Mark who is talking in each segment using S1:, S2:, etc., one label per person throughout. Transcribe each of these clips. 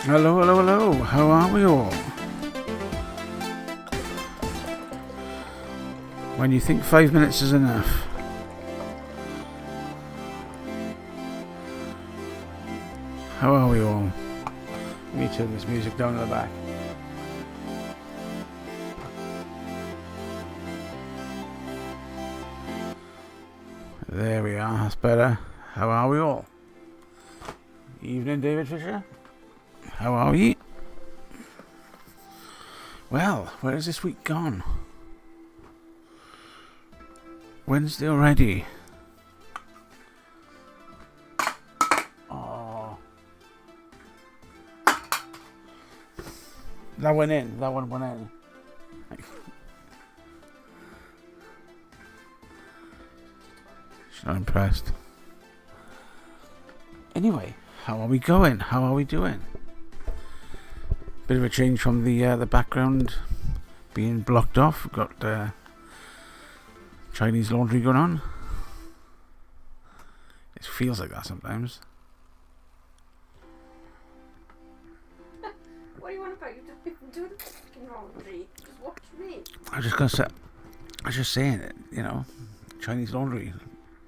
S1: Hello, hello, hello. How are we all? When you think 5 minutes is enough. How are we all? Let me turn this music down to the back. There we are, that's better. How are we all? Evening, David Fisher. How are we? Well, where is this week gone? Wednesday already. Oh. That went in. That one went in. She's not impressed. Anyway, how are we going? How are we doing? Bit of a change from the background being blocked off. We've got Chinese laundry going on. It feels like that sometimes.
S2: What do you want about? You do the fucking laundry. Just watch me.
S1: I was just saying it, you know, Chinese laundry,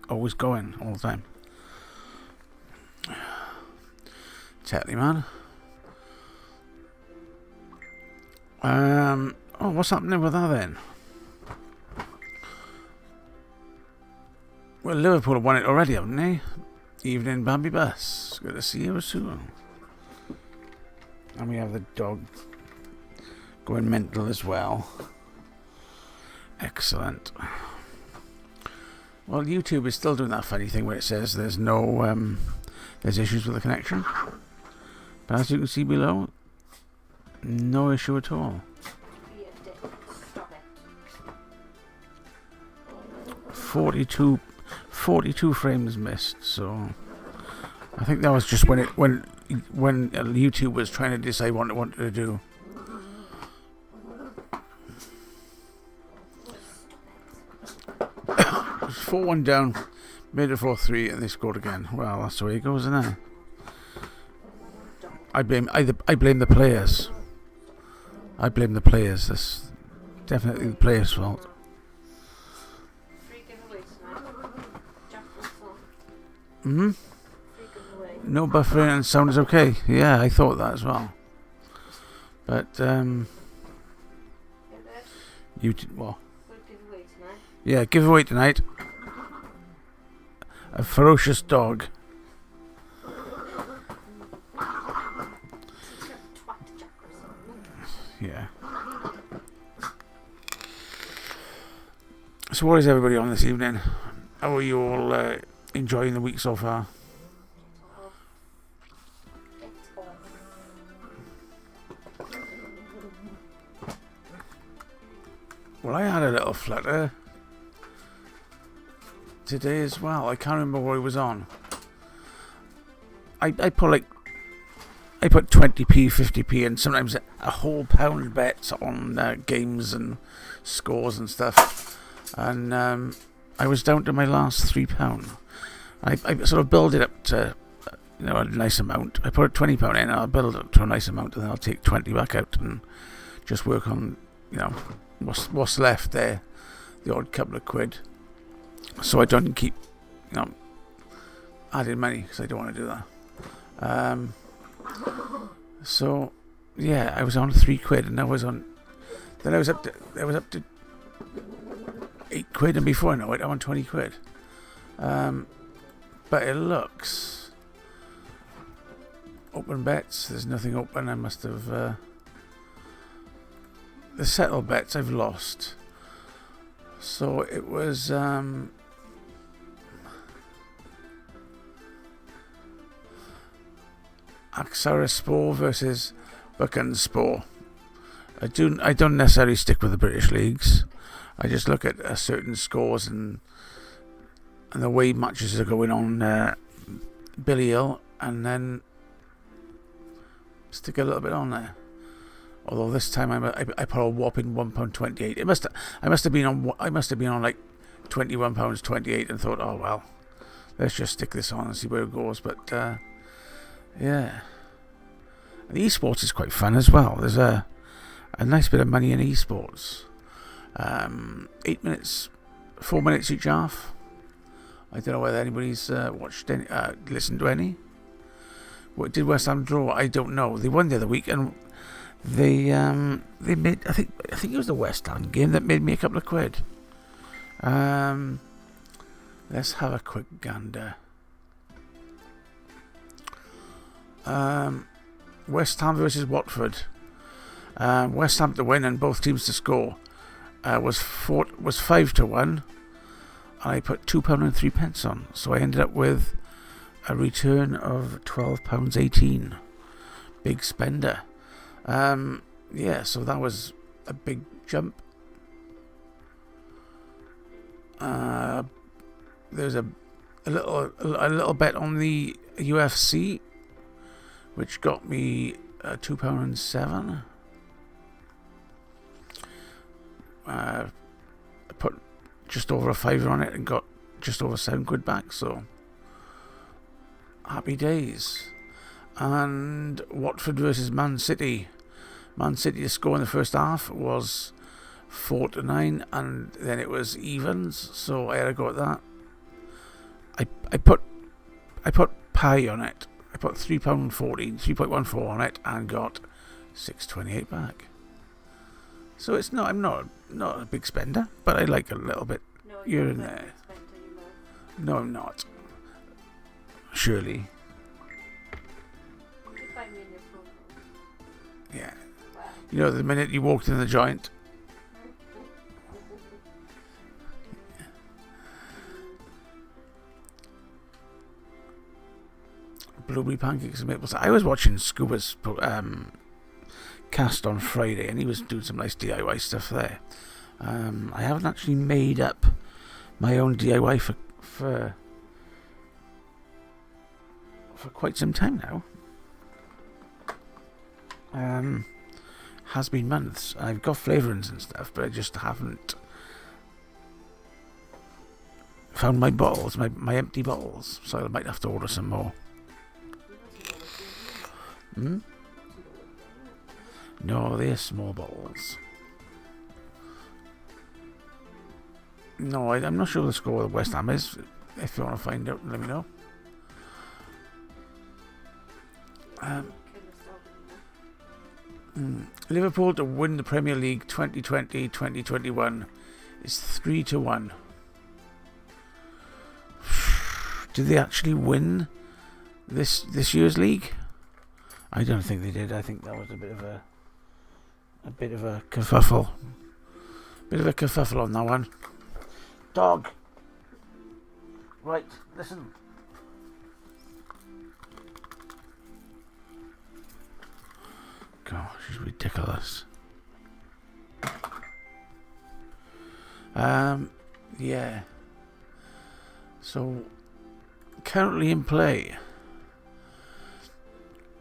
S1: always going all the time. Totally, man. Oh, what's happening with that then? Well, Liverpool have won it already, haven't they? Evening, Bambi Bus. Good to see you soon. And we have the dog going mental as well. Excellent. Well, YouTube is still doing that funny thing where it says there's no, there's issues with the connection. But as you can see below, no issue at all.
S2: Stop it.
S1: 42 frames missed, so I think that was just when YouTube was trying to decide what it wanted to do. It was 4-1 down, made it 4-3, and they scored again. Well, that's the way it goes, isn't it? I blame the players. I blame the players. That's definitely the players' fault. No buffering and sound is okay. Yeah, I thought that as well. But you what? Yeah, giveaway tonight. A ferocious dog. Yeah. So what is everybody on this evening? How are you all enjoying the week so far? Well, I had a little flutter today as well. I can't remember what it was on. I put 20p, 50p, and sometimes a whole pound bets on games and scores and stuff. And I was down to my last £3. I sort of build it up to a nice amount. I put a £20 in, and I'll build it up to a nice amount, and then I'll take 20 back out and just work on what's left there, the odd couple of quid. So I don't keep adding money because I don't want to do that. So yeah, I was on £3, and I was up to 8 quid, and before I know it, I'm on 20 quid. But it looks open bets. There's nothing open. I must have the settle bets I've lost. So it was Aksarisspor versus Buchanspor. I don't necessarily stick with the British leagues. I just look at certain scores and the way matches are going on Billy Hill, and then stick a little bit on there. Although this time I put a whopping £1.28. I must have been on like £21.28 and thought, oh well, let's just stick this on and see where it goes. But yeah, And esports is quite fun as well. There's a nice bit of money in esports. 8 minutes, 4 minutes each half. I don't know whether anybody's watched any, listened to any. What did West Ham draw? I don't know. They won the other week, and they made. I think it was the West Ham game that made me a couple of quid. Let's have a quick gander. West Ham versus Watford. West Ham to win and both teams to score. Was 5-1, and I put £2.03 on, so I ended up with a return of £12.18. Big spender. Yeah, so that was a big jump. There's a little bet on the UFC, which got me £2.07. I put just over a fiver on it and got just over £7 back, so happy days. And Watford versus Man City. Man City to score in the first half was 4-9, and then it was evens, so I had a go at that. I put pie on it. I put £3.14 on it and got £6.28 back. So it's not. I'm not a big spender, but I like a little bit here and there. No, I'm not. Surely. Yeah. You know, the minute you walked in the joint. Blueberry pancakes and maple syrup. I was watching Scuba's cast on Friday, and he was doing some nice DIY stuff there. I haven't actually made up my own DIY for quite some time now. Has been months. I've got flavourings and stuff, but I just haven't found my bottles, my empty bottles, so I might have to order some more. No, they're small bottles. No, I'm not sure what the score of West Ham is. If you want to find out, let me know. Liverpool to win the Premier League 2020-2021 is 3-1. Did they actually win this year's league? I don't think they did. I think that was a bit of a kerfuffle. Bit of a kerfuffle on that one. Dog. Right, listen. Gosh, it's ridiculous. Yeah. So, currently in play,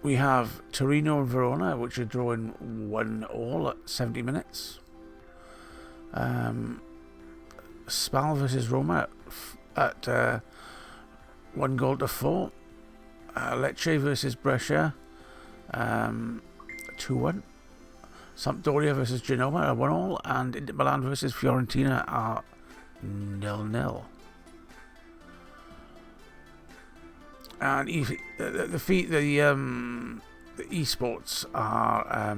S1: we have Torino and Verona, which are drawing 1-1 at 70 minutes. Spal versus Roma at 1-4. Lecce versus Brescia, 2-1. Sampdoria versus Genoa are 1-1, and Inter Milan versus Fiorentina are 0-0. And the esports are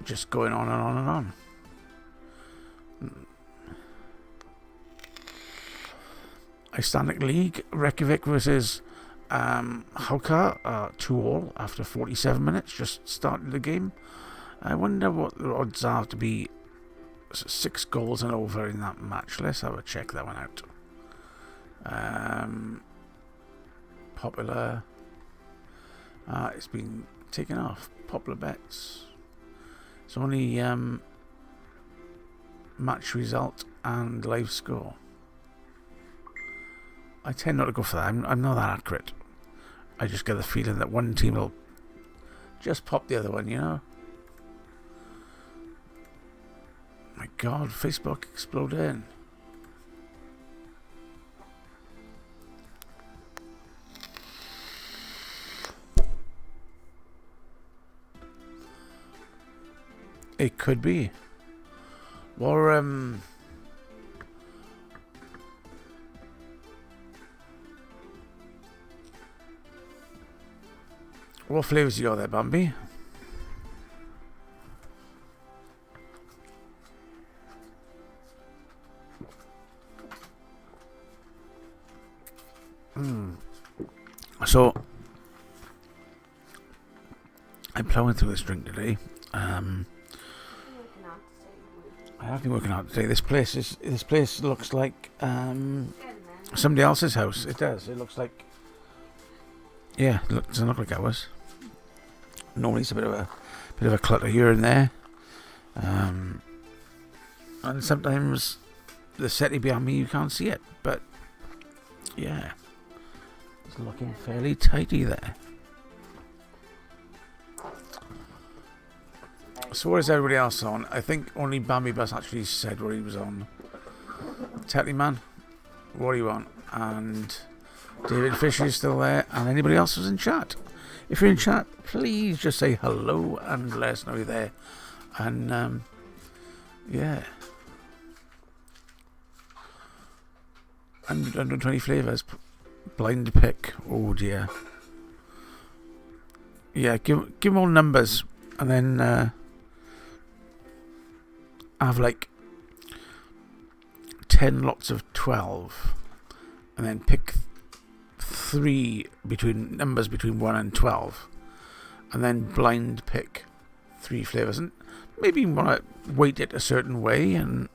S1: just going on and on and on. Icelandic League, Reykjavik versus Hauka, 2-2 after 47 minutes, just started the game. I wonder what the odds are to be 6 goals and over in that match. Let's have a check that one out. Popular. It's been taken off. Popular bets. It's only match result and live score. I tend not to go for that. I'm not that accurate. I just get the feeling that one team will just pop the other one, you know? My God, Facebook exploding. It could be. Or what flavours you got there, Bambi? So I'm ploughing through this drink today. I have been working out today. This place looks like somebody else's house. It does. It looks like, yeah, it doesn't look like ours. Normally it's a bit of a clutter here and there, and sometimes the setting behind me you can't see it, but yeah, it's looking fairly tidy there. So what is everybody else on? I think only Bambi Bus actually said what he was on. Tetley Man, what are you on? And David Fisher is still there, and anybody else who's in chat. If you're in chat, please just say hello and let us know you're there. And yeah, 120 flavours, blind pick. Oh dear. Yeah, give them all numbers, and then have like 10 lots of 12, and then pick 3 numbers between 1 and 12, and then blind pick 3 flavours, and maybe you want to weight it a certain way and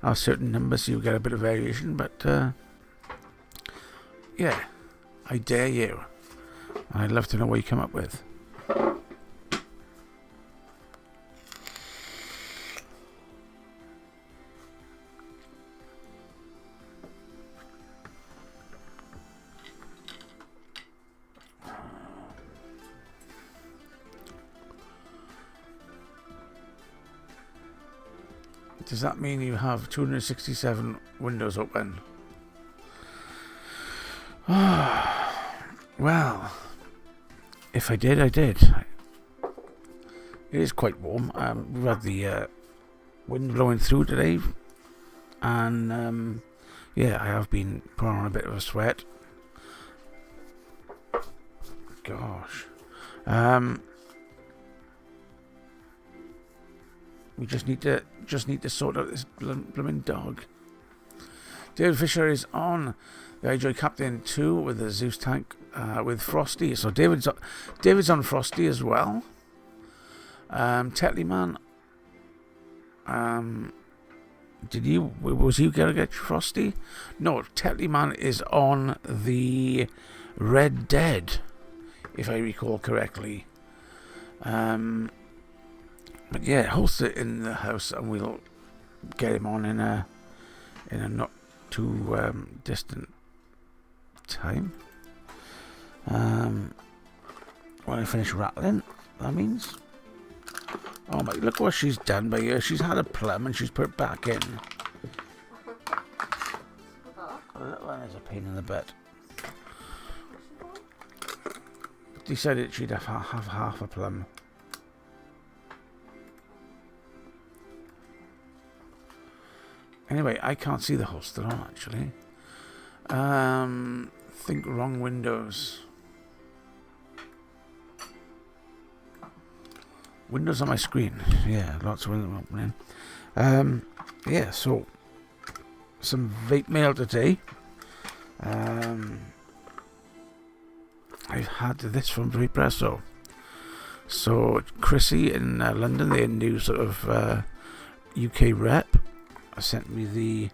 S1: have certain numbers so you get a bit of variation, but yeah, I dare you. I'd love to know what you come up with. Does that mean you have 267 windows open? Well, if I did, I did. It is quite warm. We've had the wind blowing through today, and yeah, I have been putting on a bit of a sweat. Gosh. We just need to sort out this blooming dog. David Fisher is on the iJoy Captain 2 with the Zeus tank with Frosty. So David's on Frosty as well. Tetley Man. Was you gonna get Frosty? No, Tetley Man is on the Red Dead, if I recall correctly. But yeah, host it in the house, and we'll get him on in a not too distant time. When I finish rattling, that means. Oh my! Look what she's done by her. She's had a plum and she's put it back in. That one is a pain in the butt. Decided she'd have half a plum. Anyway, I can't see the host at all, actually. Think wrong windows. Windows on my screen. Yeah, lots of windows opening. Yeah, so some vape mail today. I've had this from Presso. So Chrissy in London, their new sort of UK rep, sent me the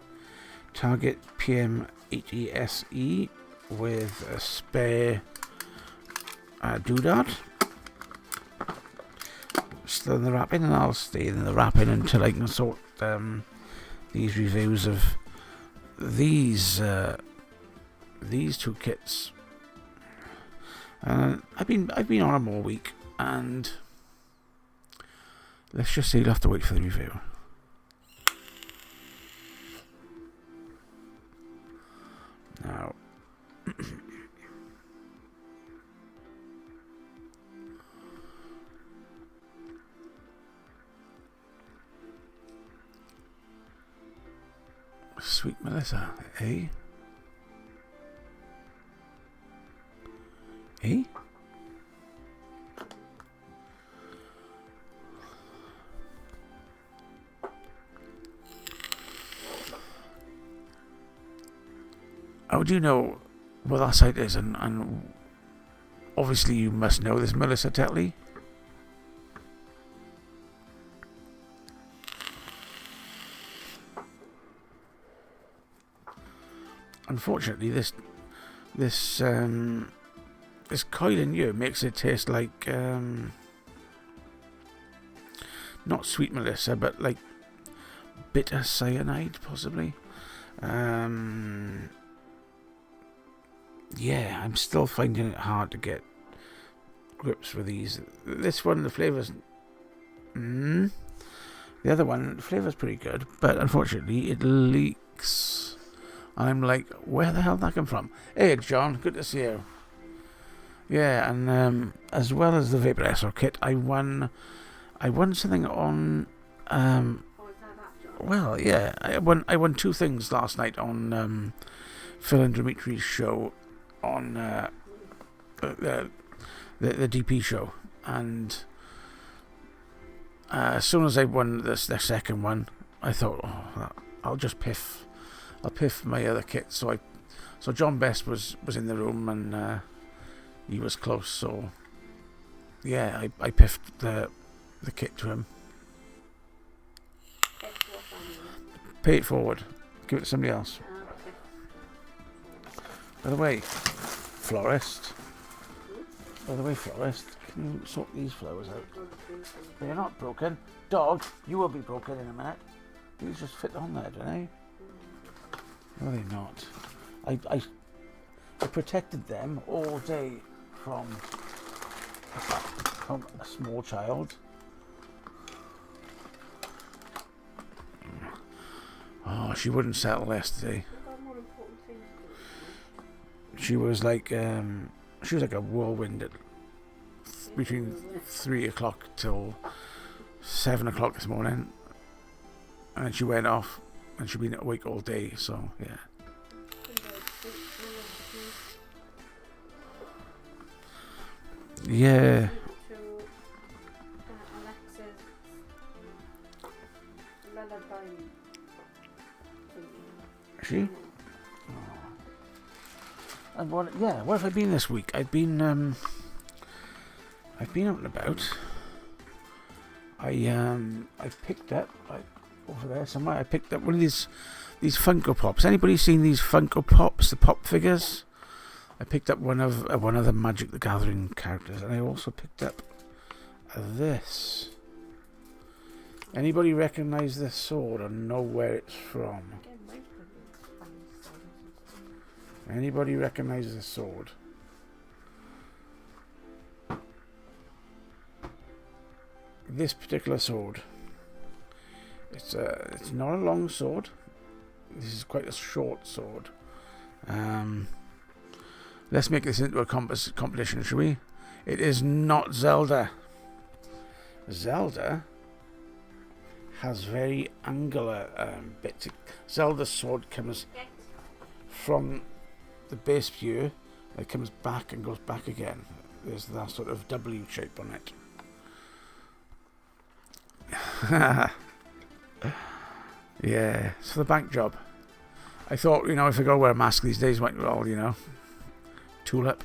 S1: Target PM80SE with a spare doodad. Still in the wrapping, and I'll stay in the wrapping until I can sort these reviews of these two kits. I've been on them all week, and let's just say you'll have to wait for the review. Now, Sweet Melissa, eh? Eh? How do you know what that site is? And obviously you must know this, Melissa Tetley. Unfortunately, this Chillin here makes it taste like not sweet Melissa, but like bitter cyanide, possibly. Yeah, I'm still finding it hard to get grips with these. This one, the flavour's... the other one, the flavour's pretty good, but unfortunately it leaks. And I'm like, where the hell did that come from? Hey, John, good to see you. Yeah, and as well as the Vapor Esor kit, I won something on... well, yeah, I won two things last night on Phil and Dimitri's show on the DP show, and as soon as I won the second one, I thought, oh, I'll piff my other kit. So John Best was in the room, and he was close. So yeah, I piffed the kit to him. Pay it forward. Give it to somebody else. By the way, florist. Can you sort these flowers out? They're not broken. Dog, you will be broken in a minute. These just fit on there, don't they? No, they're not. I protected them all day from a small child. Oh, she wouldn't settle yesterday. She was like a whirlwind at between 3 o'clock till 7 o'clock this morning, and then she went off, and she'd been awake all day. So yeah. Yeah. She? Oh. And what have I been this week? I've been out and about. I picked up over there somewhere. I picked up one of these Funko Pops. Anybody seen these Funko Pops? The pop figures. I picked up one of the Magic the Gathering characters, and I also picked up this. Anybody recognise this sword or know where it's from? Anybody recognise this sword? This particular sword. It's not a long sword. This is quite a short sword. Let's make this into a competition, shall we? It is not Zelda. Zelda has very angular bits. Zelda's sword comes from the base view, it comes back and goes back again. There's that sort of W shape on it. Yeah, it's for the bank job. I thought, if I go wear a mask these days, might well, tulip.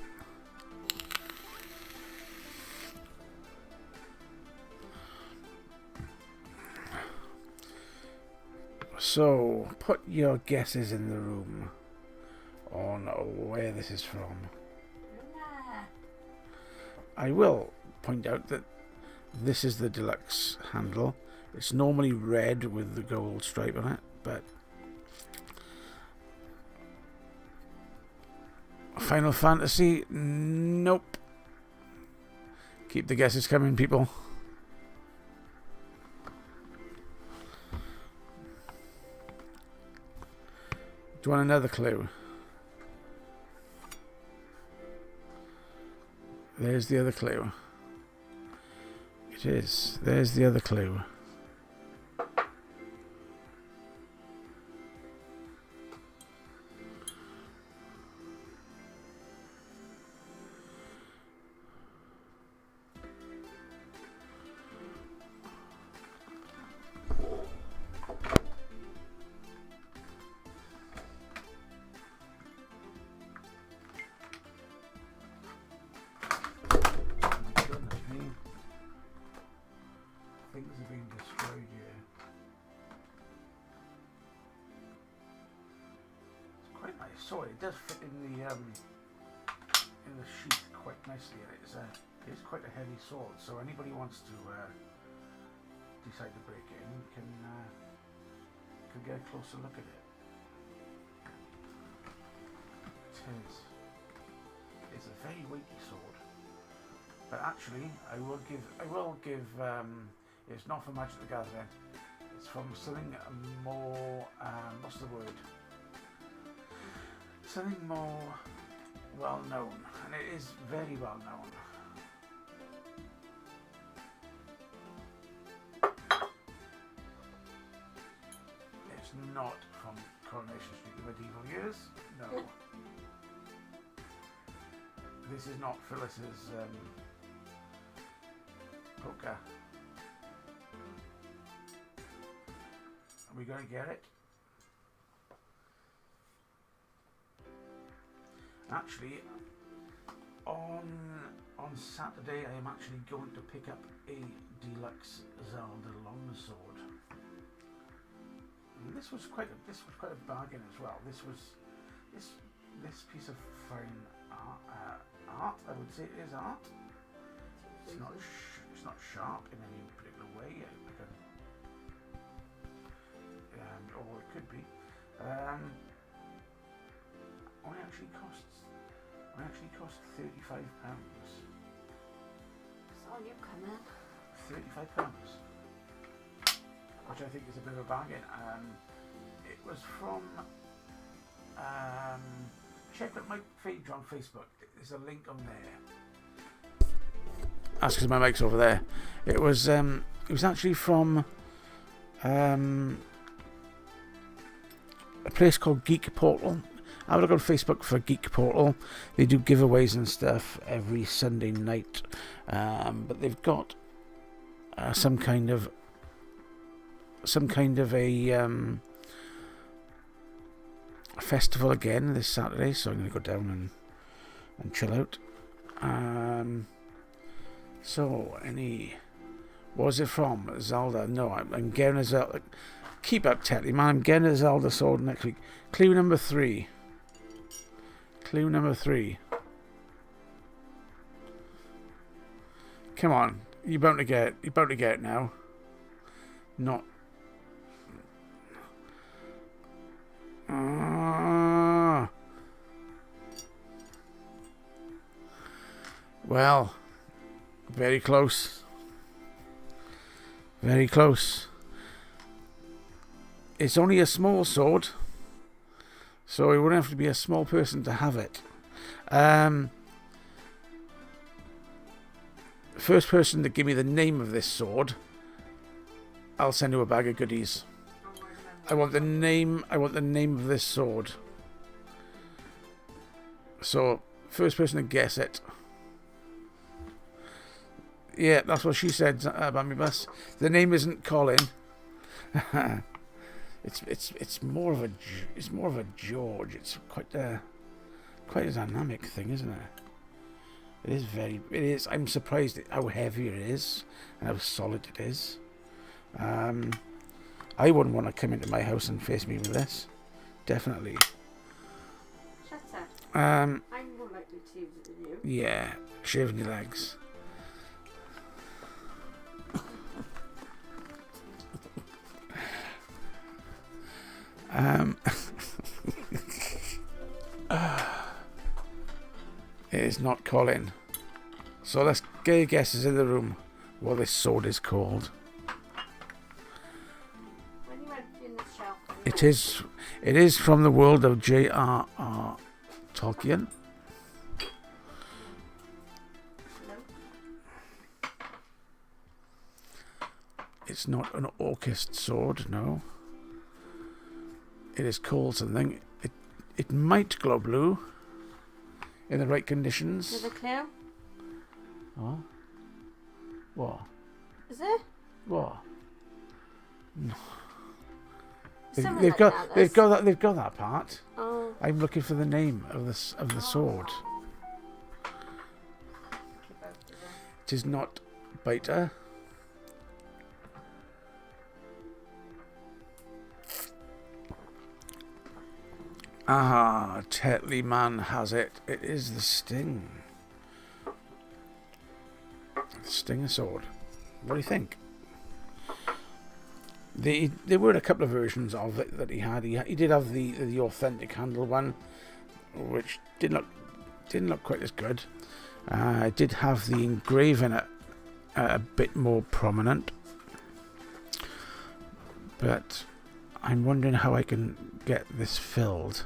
S1: So, put your guesses in the room on where this is from. I will point out that this is the deluxe handle. It's normally red with the gold stripe on it, but Final Fantasy? Nope. Keep the guesses coming, people. Do you want another clue? There's the other clue. It is. There's the other clue. saw it. It does fit in the sheath quite nicely, and it's quite a heavy sword. So anybody wants to decide to break it in can get a closer look at it. It's a very weighty sword, but actually I will give it's not from Magic the Gathering, it's from something more what's the word, something more well known, and it is very well known. It's not from Coronation Street, the medieval years, no. This is not Phyllis's poker. Are we going to get it? Actually, on Saturday I am actually going to pick up a deluxe Zelda longsword. And this was quite a bargain as well. This piece of fine art, I would say it is art. It's not sharp in any particular way, or it could be. Only actually cost £35.
S2: Saw you coming.
S1: £35, which I think is a bit of a bargain. It was from. Check out my page on Facebook. There's a link on there. That's because my mic's over there. It was actually from a place called Geek Portal. Have a look on Facebook for Geek Portal. They do giveaways and stuff every Sunday night, but they've got some kind of a festival again this Saturday, so I'm going to go down and chill out. So, what was it from? Zelda? No, I'm getting a Zelda. Keep up, Tetty, man. I'm getting a Zelda sword next week. Clue number 3. Come on, you're about to get it now. Not. Well, very close. Very close. It's only a small sword, so it wouldn't have to be a small person to have it. First person to give me the name of this sword, I'll send you a bag of goodies. I want the name of this sword. So, first person to guess it. Yeah, that's what she said, Bambi Bus. The name isn't Colin. It's more of a George. It's quite a dynamic thing, isn't it? It is. I'm surprised at how heavy it is and how solid it is. I wouldn't want to come into my house and face me with this. Definitely.
S2: Shut up.
S1: I'm
S2: more likely to use it than you.
S1: Yeah, shaving your legs. It is not Colin. So let's get your guesses in the room what this sword is called.
S2: When you went in the shelf,
S1: It is from the world of J.R.R. Tolkien.
S2: No.
S1: It's not an orcist sword, no. It is called something. It might glow blue in the right conditions.
S2: Is it a clue?
S1: Oh. What?
S2: Is it?
S1: What? No.
S2: Something
S1: They've
S2: like
S1: got
S2: that,
S1: they've got that part.
S2: Oh.
S1: I'm looking for the name of the sword. It is not biter. Ah, Tetley Man has it. It is the Sting. Stinger sword. What do you think? There were a couple of versions of it that he had. He did have the authentic handle one, which didn't look quite as good. It did have the engraving a bit more prominent, but I'm wondering how I can get this filled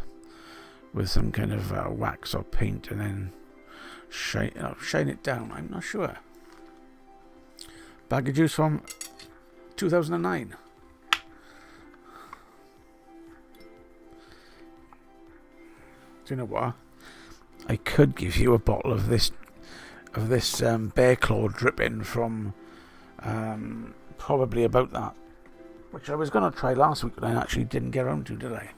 S1: with some kind of wax or paint and then shine it down. I'm not sure. Bag of juice from 2009. Do you know what? I could give you a bottle of this bear claw dripping from probably about that, which I was going to try last week, but I actually didn't get around to, did I?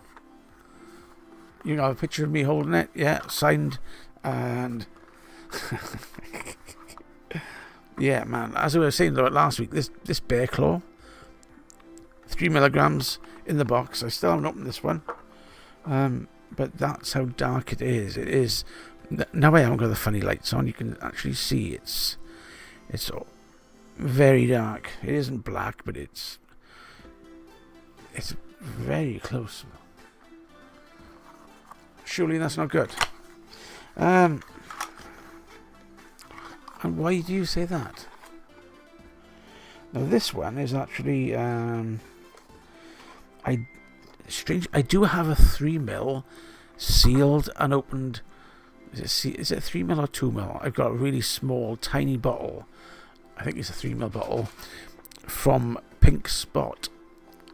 S1: You know, a picture of me holding it, yeah, signed, and yeah, man. As I was saying about last week, this bear claw, 3 milligrams in the box. I still haven't opened this one. But that's how dark it is. It is. Now I haven't got the funny lights on. You can actually see it's very dark. It isn't black, but it's very close. Surely that's not good. And why do you say that? Now this one is actually I do have a 3mm sealed and opened. Is it 3mm or 2mm? I've got a really small, tiny bottle. I think it's a 3mm bottle from Pink Spot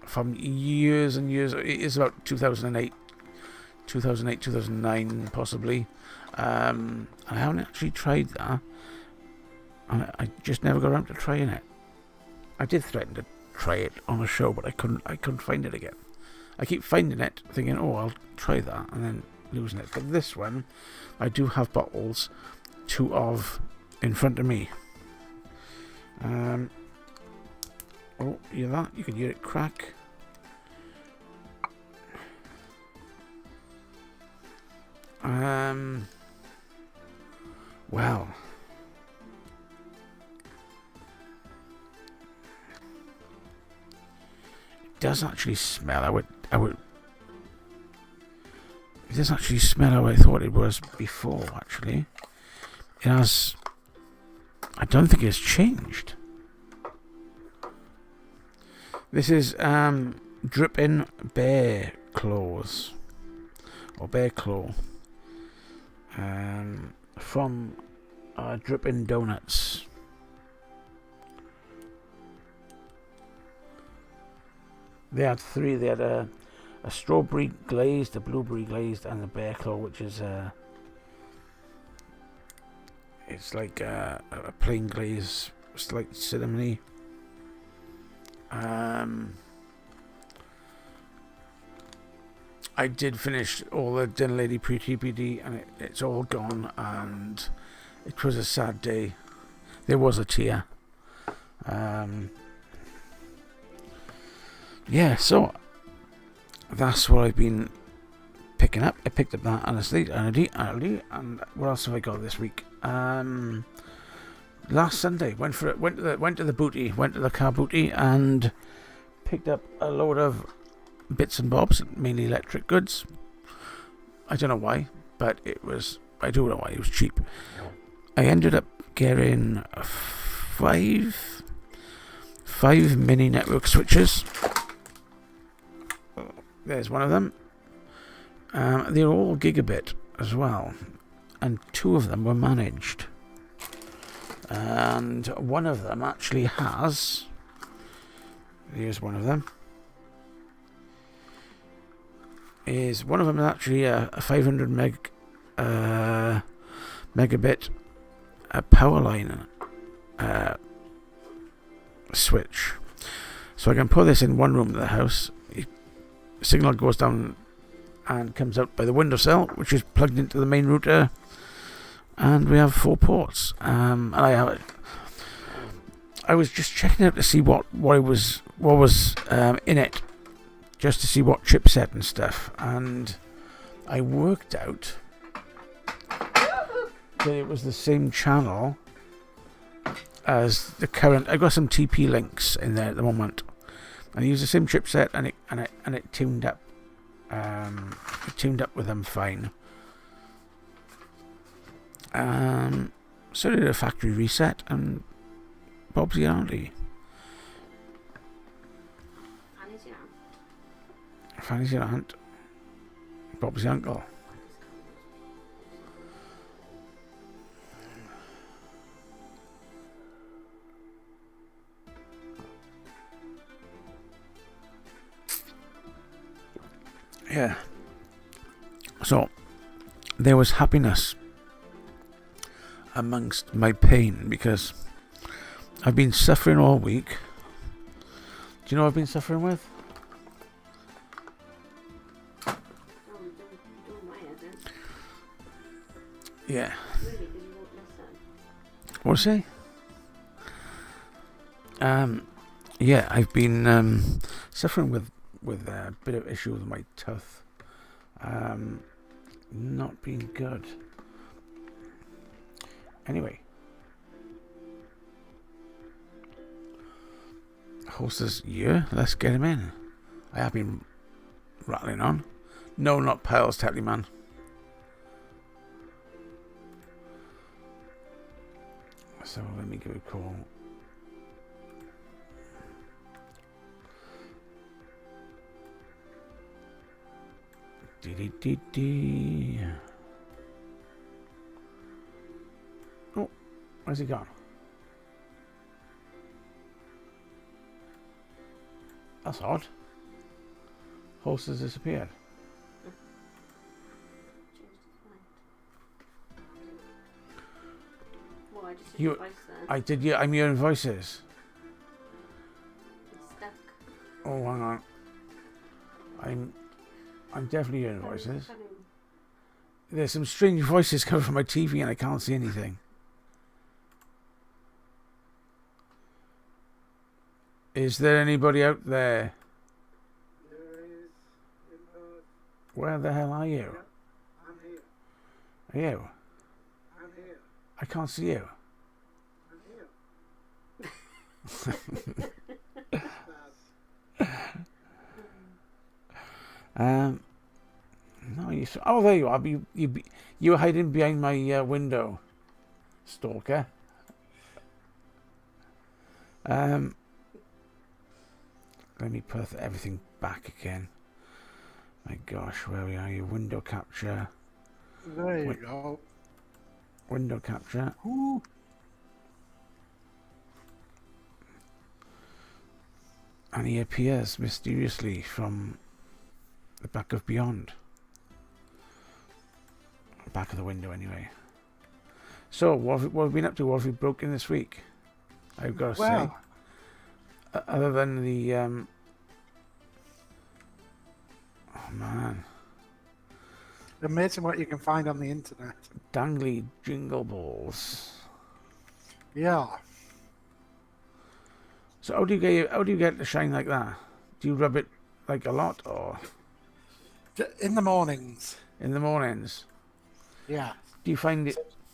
S1: from years and years. It is about 2008, 2009 possibly. I haven't actually tried that. I just never got around to trying it. I did threaten to try it on a show, but I couldn't find it again. I keep finding it, thinking, oh, I'll try that, and then losing it. But this one, I do have bottles, 2 of, in front of me. Oh, you hear that? You can hear it crack. Well. It does actually smell. It does actually smell how I thought it was before, actually. It has. I don't think it's changed. This is dripping bear claws. Or bear claw. From Dripping Donuts. They had 3. They had a strawberry glazed, a blueberry glazed, and a bear claw, which is it's like a plain glaze, slight cinnamony. I did finish all the Dinner Lady pre-TPD, and it's all gone, and it was a sad day. There was a tear. Yeah, so that's what I've been picking up. I picked up that honestly, and what else have I got this week? Last Sunday went to the car booty and picked up a load of bits and bobs, mainly electric goods. I don't know why, but I do know why, it was cheap. I ended up getting 5 mini network switches. There's one of them. They're all gigabit as well, and 2 of them were managed. And one of them actually has. Here's one of them. One of them is actually a 500 megabit power line switch. So I can put this in one room of the house. Signal goes down and comes out by the windowsill, which is plugged into the main router, and we have 4 ports. And I was just checking out to see what was in it, just to see what chipset and stuff. And I worked out that it was the same channel as the current. I've got some TP links in there at the moment. I use the same chipset, and it tuned up. It tuned up with them fine. So did a factory reset, and Bob's the auntie.
S2: Fanny's your aunt.
S1: Fanny's your aunt. Bob's the uncle. Yeah. So, there was happiness amongst my pain because I've been suffering all week. Do you know what I've been suffering with?
S2: Oh, you don't mind it, then.
S1: Yeah.
S2: Really, because you won't listen.
S1: What's he? Yeah, I've been suffering with a bit of issue with my tooth. Not being good. Anyway. Host is here. Let's get him in. I have been rattling on. No, not Piles, Tattly Man. So let me give a call. Dee. Oh, where's he gone? That's odd. Host has disappeared.
S2: Changed his mind. Well, I just
S1: You-
S2: did voice there.
S1: I did. Yeah, I'm hearing voices.
S2: It's stuck.
S1: Oh, hang on. I'm definitely hearing voices.
S2: Funny.
S1: There's some strange voices coming from my TV, and I can't see anything. Is there anybody out there?
S3: There is.
S1: Where the hell are you?
S3: I'm here.
S1: Are you?
S3: I'm here.
S1: I can't see you.
S3: I'm here. That's
S1: No, you. Oh, there you are. You were hiding behind my window, stalker. Let me put everything back again. My gosh, where are you? Window capture.
S3: there you go.
S1: Window capture.
S3: Ooh.
S1: And he appears mysteriously from the back of beyond. Back of the window, anyway. So, what have we been up to? What have we broken this week? I've got to
S3: Well,
S1: say. Other than the... oh, man.
S3: amazing what you can find on the internet.
S1: Dangly jingle balls.
S3: Yeah.
S1: So, how do you get to shine like that? Do you rub it like a lot, or
S3: In the mornings.
S1: in the mornings?
S3: Yeah.
S1: Do you find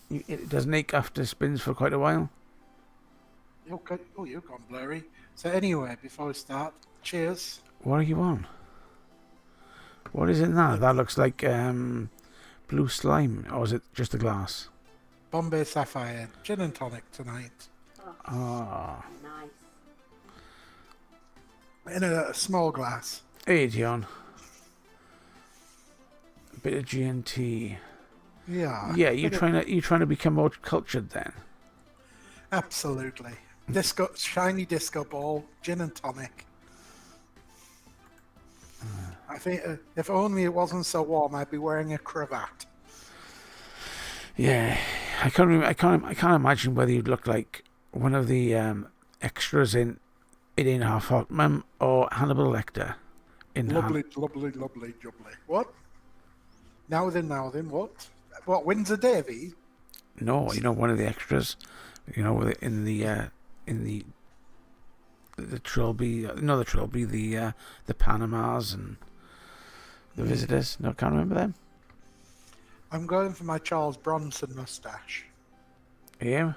S1: it doesn't ache after spins for quite a while?
S3: You've gone blurry. So anyway, before we start, cheers.
S1: What are you on? What is in that? That looks like blue slime, or is it just a glass?
S3: Bombay Sapphire, gin and tonic tonight.
S1: Ah,
S2: Nice.
S3: In a small glass.
S1: hey, Dion. A bit of GNT.
S3: Yeah.
S1: Yeah, you trying to become more cultured then?
S3: Absolutely. Shiny disco ball, gin and tonic. I think if only it wasn't so warm, I'd be wearing a cravat.
S1: Yeah, I can't imagine whether you'd look like one of the extras in It Ain't Half Hot Mum or Hannibal Lecter in
S3: Lovely, jubbly. What? Now then, what? What, Windsor Davy?
S1: No, one of the extras. In the Trilby, no, the Trilby, the Panamas and the Visitors. No, can't remember them.
S3: I'm going for my Charles Bronson mustache.
S1: Yeah.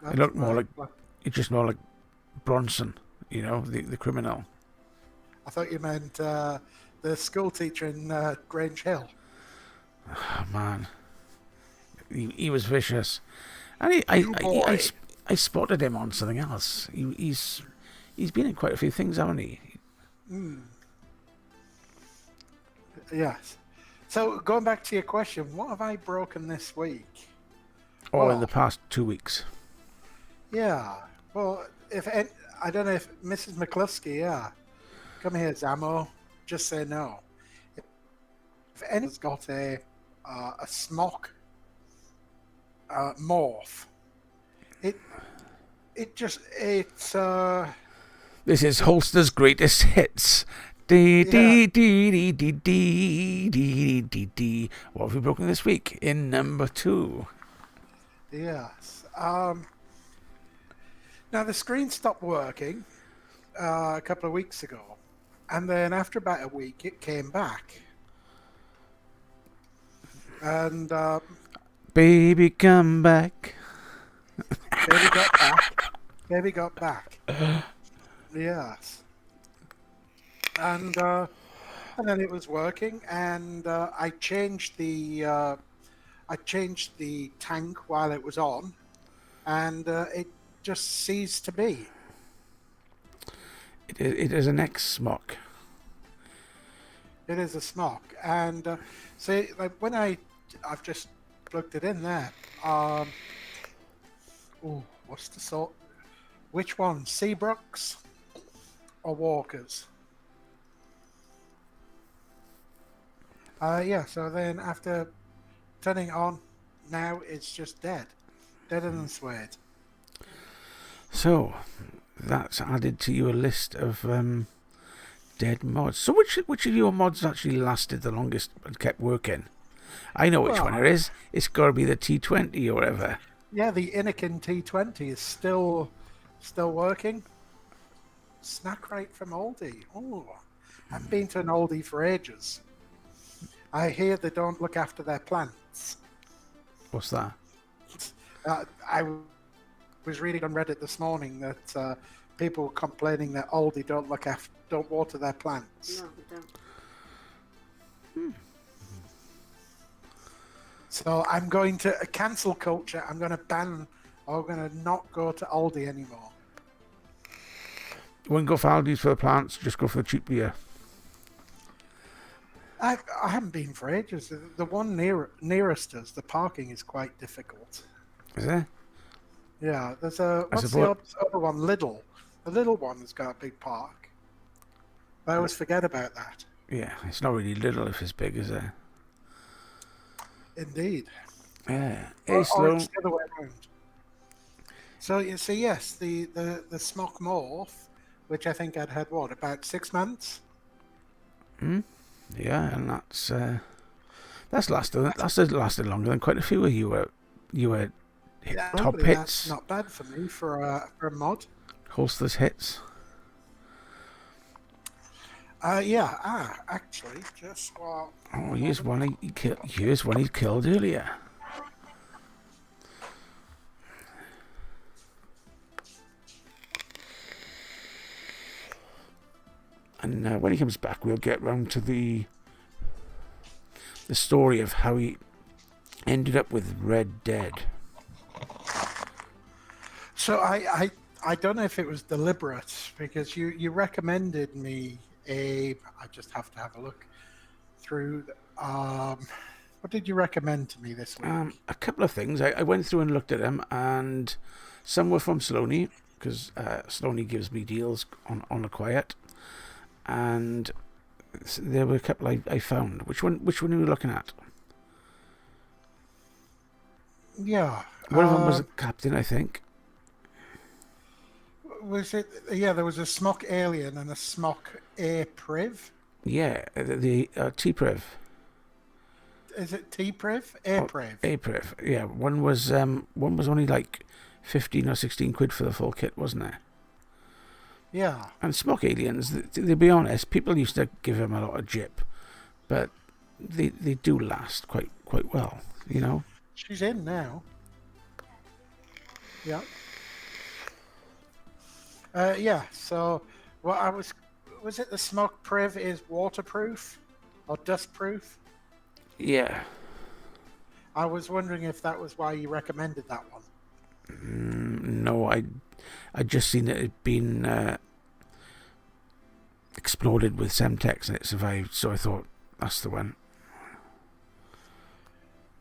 S3: That's
S1: It looked more
S3: my-
S1: like it just more like Bronson, you know, the criminal.
S3: I thought you meant the school teacher in Grange Hill.
S1: Oh man, he was vicious, and
S3: You boy.
S1: I spotted him on something else. He's been in quite a few things, haven't he?
S3: Yes. So going back to your question, what have I broken this week?
S1: Or in
S3: Well-
S1: the past 2 weeks.
S3: Yeah. Well, I don't know if Mrs. McCluskey, yeah. Come here, Zamo. Just say no. If anyone's got a smock morph, it's
S1: This is Holster's greatest hits. Dee dee dee dee dee dee dee dee dee. What have we broken this week? In number 2.
S3: yes. Now the screen stopped working a couple of weeks ago, and then after about a week, it came back. And
S1: Baby, come back.
S3: baby got back. Baby got back. Yes. And then it was working, and I changed the tank while it was on, and it just ceased to be.
S1: It is an X-Smock.
S3: It is a smock, and see, like when I've just plugged it in there. What's the sort? Which one? Seabrooks or Walkers? Yeah. So then after turning it on, now it's just dead, deader than suede.
S1: So, that's added to your list of dead mods. So which of your mods actually lasted the longest and kept working? I know which one it is. It's got to be the T20 or whatever.
S3: Yeah, the Innikin T20 is still working. Snack right from Aldi. Oh, I've been to an Aldi for ages. I hear they don't look after their plants.
S1: What's that?
S3: I was reading on Reddit this morning that people were complaining that Aldi don't water their plants.
S2: No, they don't.
S3: So I'm going to cancel culture. I'm going to ban, or I'm going to not go to Aldi anymore.
S1: You wouldn't go for Aldi's for the plants, just go for the cheap beer.
S3: I haven't been for ages. The one nearest us, the parking is quite difficult.
S1: Is there?
S3: Yeah, there's what's the
S1: suppose-
S3: other one? Lidl. The little one has got a big park. I always forget about that.
S1: Yeah, it's not really little if it's big, is it?
S3: Indeed.
S1: Yeah.
S3: Or
S1: Hey,
S3: it's
S1: Sloan.
S3: the other way around. So you see, yes, the smock morph, which I think I'd had about 6 months.
S1: Yeah, and that's lasted longer than quite a few of you were hit
S3: Yeah,
S1: top
S3: but that's
S1: hits,
S3: not bad for me for a mod.
S1: Holster's hits.
S3: Actually, just well.
S1: Oh, here's one he killed. Here's one he killed earlier. And when he comes back, we'll get round to the story of how he ended up with Red Dead.
S3: So I don't know if it was deliberate because you recommended me I just have to have a look through. What did you recommend to me this week?
S1: A couple of things. I went through and looked at them, and some were from Sloaney, because Sloaney gives me deals on the quiet. And there were a couple I found. Which one are you looking at?
S3: Yeah.
S1: One of them was a captain, I think.
S3: Was it? Yeah, there was a smock alien and a smock air priv.
S1: Yeah, the T-Priv.
S3: Is it T priv? Air priv.
S1: A-Priv. Yeah, one was only like 15 or 16 quid for the full kit, wasn't it?
S3: Yeah.
S1: And Smock Aliens, to be honest, people used to give him a lot of jip, but they do last quite well, you know.
S3: She's in now. Yeah. Yeah. So, what I was it the smoke priv is waterproof or dustproof?
S1: Yeah.
S3: I was wondering if that was why you recommended that one.
S1: No, I just seen that it had been exploded with Semtex and it survived, so I thought that's the one.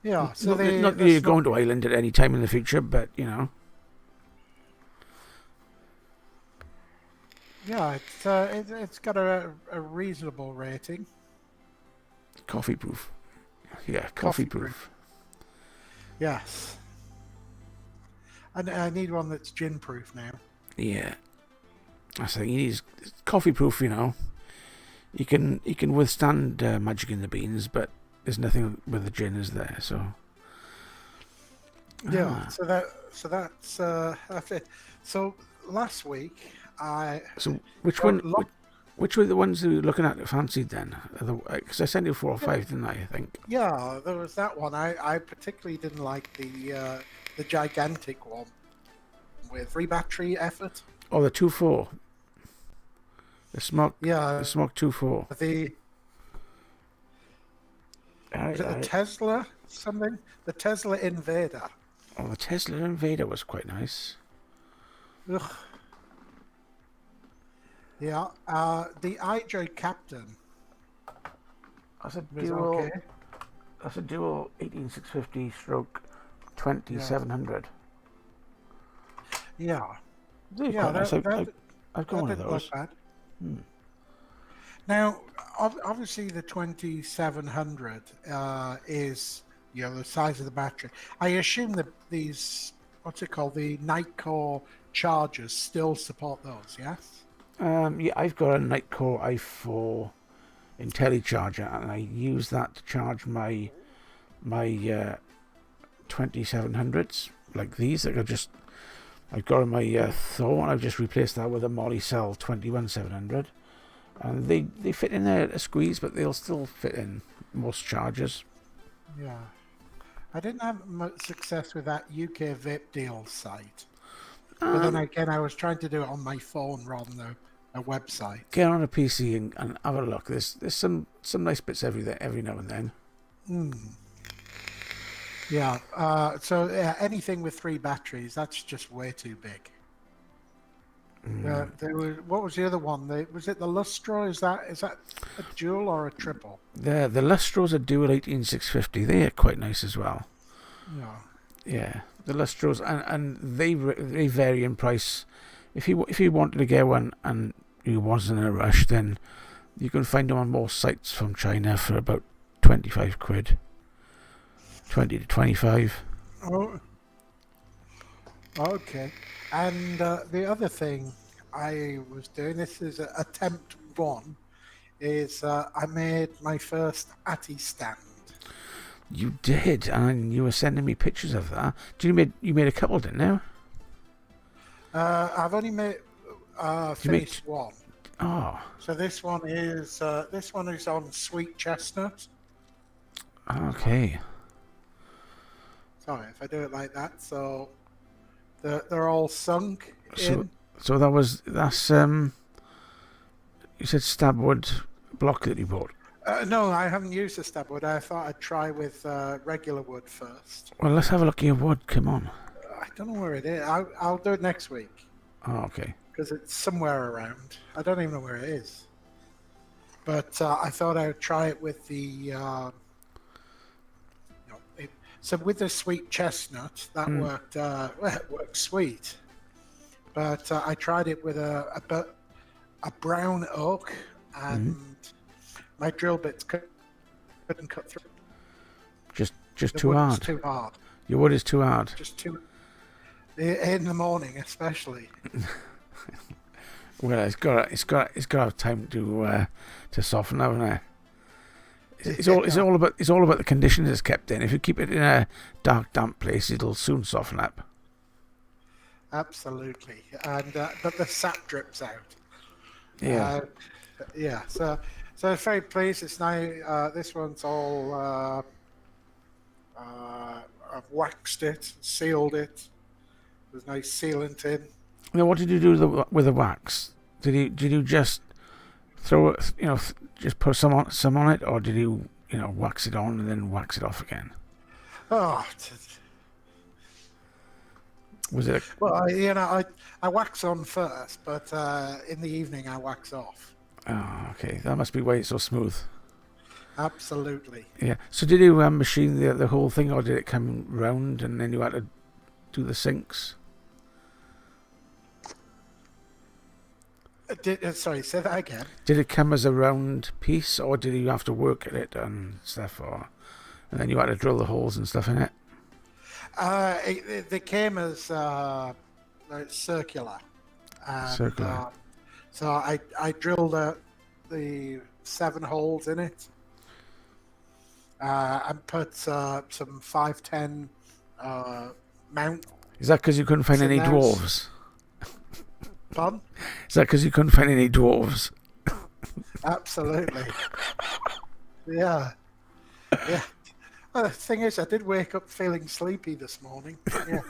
S3: Yeah. So
S1: not that you're going to Ireland at any time in the future, but you know.
S3: Yeah, it's got a reasonable rating.
S1: Coffee proof. Yeah, coffee proof.
S3: Yes. And I need one that's gin proof now.
S1: Yeah. That's the thing. It's coffee proof, you know. You can withstand magic in the beans, but there's nothing with the gin, is there? So.
S3: Yeah. So that's it. So last week
S1: So which were the ones you were looking at that fancied then? Because I sent you 4 or 5, didn't I think?
S3: Yeah, there was that one. I particularly didn't like the gigantic one with 3 battery effort.
S1: Oh, the 2.4. The Smog.
S3: Yeah.
S1: The Smog 2.4.
S3: Is it the Tesla something? The Tesla Invader.
S1: Oh, the Tesla Invader was quite nice.
S3: Ugh. Yeah. The IJ Captain.
S1: That's a
S3: was
S1: dual.
S3: okay.
S1: That's a dual 18650 stroke 2700.
S3: Yeah.
S1: They're
S3: Yeah,
S1: quite nice.
S3: that
S1: I've got one of
S3: didn't
S1: those.
S3: look bad. Now, obviously, the 2700 is the size of the battery. I assume that these, what's it called, the Nightcore chargers still support those. Yes.
S1: Yeah, I've got a Nightcore i4 IntelliCharger, and I use that to charge my 2700s, like these. I've got on my Thor, and I've just replaced that with a Molicel 21700, and they fit in there at a squeeze, but they'll still fit in most chargers.
S3: Yeah. I didn't have much success with that UK vape deal site. But then again, I was trying to do it on my phone rather than a website.
S1: Get on a PC and have a look. There's some nice bits every now and then.
S3: Yeah. So anything with 3 batteries, that's just way too big. What was the other one? Was it the Lustro? Is that a dual or a triple?
S1: The Lustros are dual 18650. They are quite nice as well.
S3: Yeah.
S1: Yeah, the Lustros, and they vary in price. If you wanted to get one and you wasn't in a rush, then you can find them on most sites from China for about 25 quid, 20 to 25.
S3: Oh. Okay. And the other thing I was doing, this is attempt 1, is I made my first Atty stand.
S1: You did, and you were sending me pictures of that. You made a couple, didn't you?
S3: I've only made finished one.
S1: Oh.
S3: So this one is on sweet chestnut.
S1: Okay.
S3: Sorry if I do it like that. So they're all sunk in.
S1: So that's you said stabwood block that you bought.
S3: No, I haven't used the stab wood. I thought I'd try with regular wood first.
S1: Well, let's have a look at your wood. Come on.
S3: I don't know where it is. I'll do it next week.
S1: Oh, okay.
S3: Because it's somewhere around. I don't even know where it is. But I thought I would try it with the... so with the sweet chestnut, that worked it worked sweet. But I tried it with a brown oak, and my drill bits couldn't cut through.
S1: Just too hard.
S3: Too hard.
S1: Your wood is too hard.
S3: Just too... In the morning, especially.
S1: Well, it's got to have time to soften, haven't it? It's all about the conditions it's kept in. If you keep it in a dark, damp place, it'll soon soften up.
S3: Absolutely, and but the sap drips out.
S1: Yeah.
S3: Yeah. So So very pleased. It's now this one's all. I've waxed it, sealed it. There's nice sealant in.
S1: Now, what did you do with the wax? Did you just throw it? Just put some on it, or did you wax it on and then wax it off again?
S3: Oh,
S1: Was it?
S3: well, I wax on first, but in the evening I wax off.
S1: Oh, okay. That must be why it's so smooth.
S3: Absolutely.
S1: Yeah. So did you machine the whole thing, or did it come round and then you had to do the sinks?
S3: Sorry, say that again.
S1: Did it come as a round piece, or did you have to work at it and stuff, and then you had to drill the holes and stuff in it?
S3: They came as circular. And,
S1: Circular.
S3: So I drilled the 7 holes in it and put some 510 mount.
S1: Is that because you couldn't find any
S3: Cement.
S1: dwarves?
S3: Pardon?
S1: Is that because you couldn't find any dwarves?
S3: Absolutely. Yeah. Yeah. Well, the thing is, I did wake up feeling sleepy this morning. Yeah.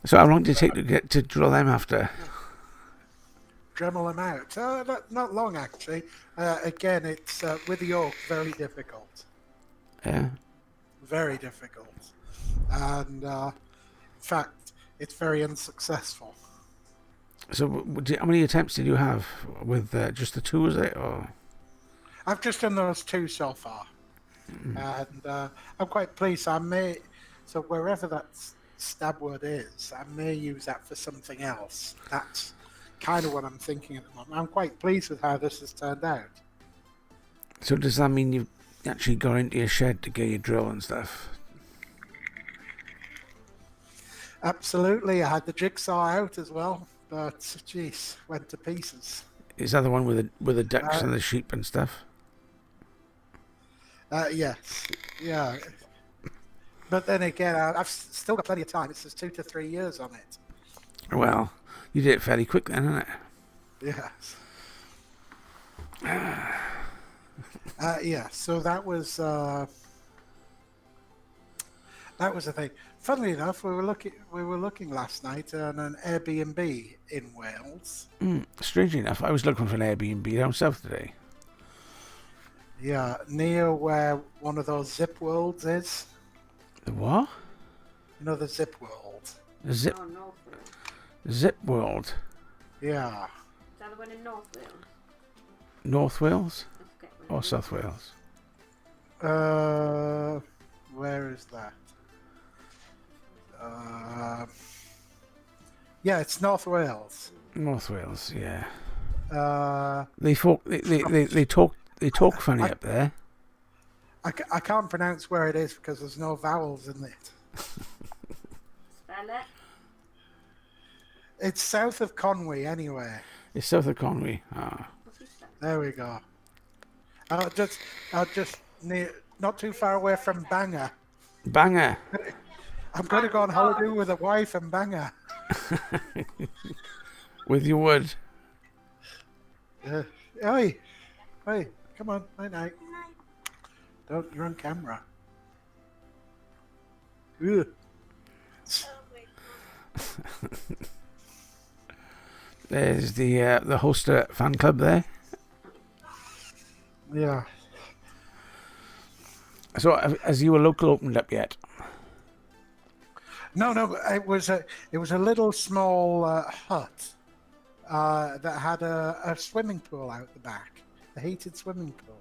S1: So how long did it take to get to drill them after?
S3: Dremel them out. Not long, actually. Again, it's with the yoke, very difficult.
S1: Yeah.
S3: Very difficult. And in fact, it's very unsuccessful.
S1: So how many attempts did you have with just the 2, was it? Or?
S3: I've just done those 2 so far. And I'm quite pleased. So wherever that stab word is, I may use that for something else. That's kind of what I'm thinking at the moment. I'm quite pleased with how this has turned out.
S1: So does that mean you've actually got into your shed to get your drill and stuff?
S3: Absolutely. I had the jigsaw out as well, but geez, went to pieces.
S1: Is that the one with the ducks and the sheep and stuff?
S3: Yes. Yeah. But then again, I've still got plenty of time. It says 2 to 3 years on it.
S1: Well, you did it fairly quick then, didn't it?
S3: Yes. Yeah. So that was the thing. Funnily enough, we were looking last night on an Airbnb in Wales.
S1: Strangely enough, I was looking for an Airbnb down south today.
S3: Yeah, near where one of those zip worlds is.
S1: The what?
S3: You know the zip world.
S1: The Zip
S2: Oh, North Wales.
S1: Zip World.
S3: Yeah.
S2: Is that the one in North Wales?
S1: North Wales
S2: I forget where
S1: or
S2: it is.
S1: South Wales?
S3: Where is that? Yeah, it's North Wales.
S1: North Wales, yeah.
S3: They
S1: They talk funny up there.
S3: I can't pronounce where it is because there's no vowels in it.
S2: Spell it.
S3: It's south of Conwy, anyway.
S1: It's south of Conwy. Ah.
S2: What's he spell?
S3: There we go. I'll just near, not too far away from Bangor.
S1: Banger.
S3: I'm going to go on holiday with a wife and Bangor.
S1: With your wood.
S3: Oi, come on, night night. Don't, you're on camera. Ugh.
S1: There's the Holster fan club there.
S3: Yeah.
S1: So has your local opened up yet?
S3: No, it was a little small hut that had a swimming pool out the back, a heated swimming pool.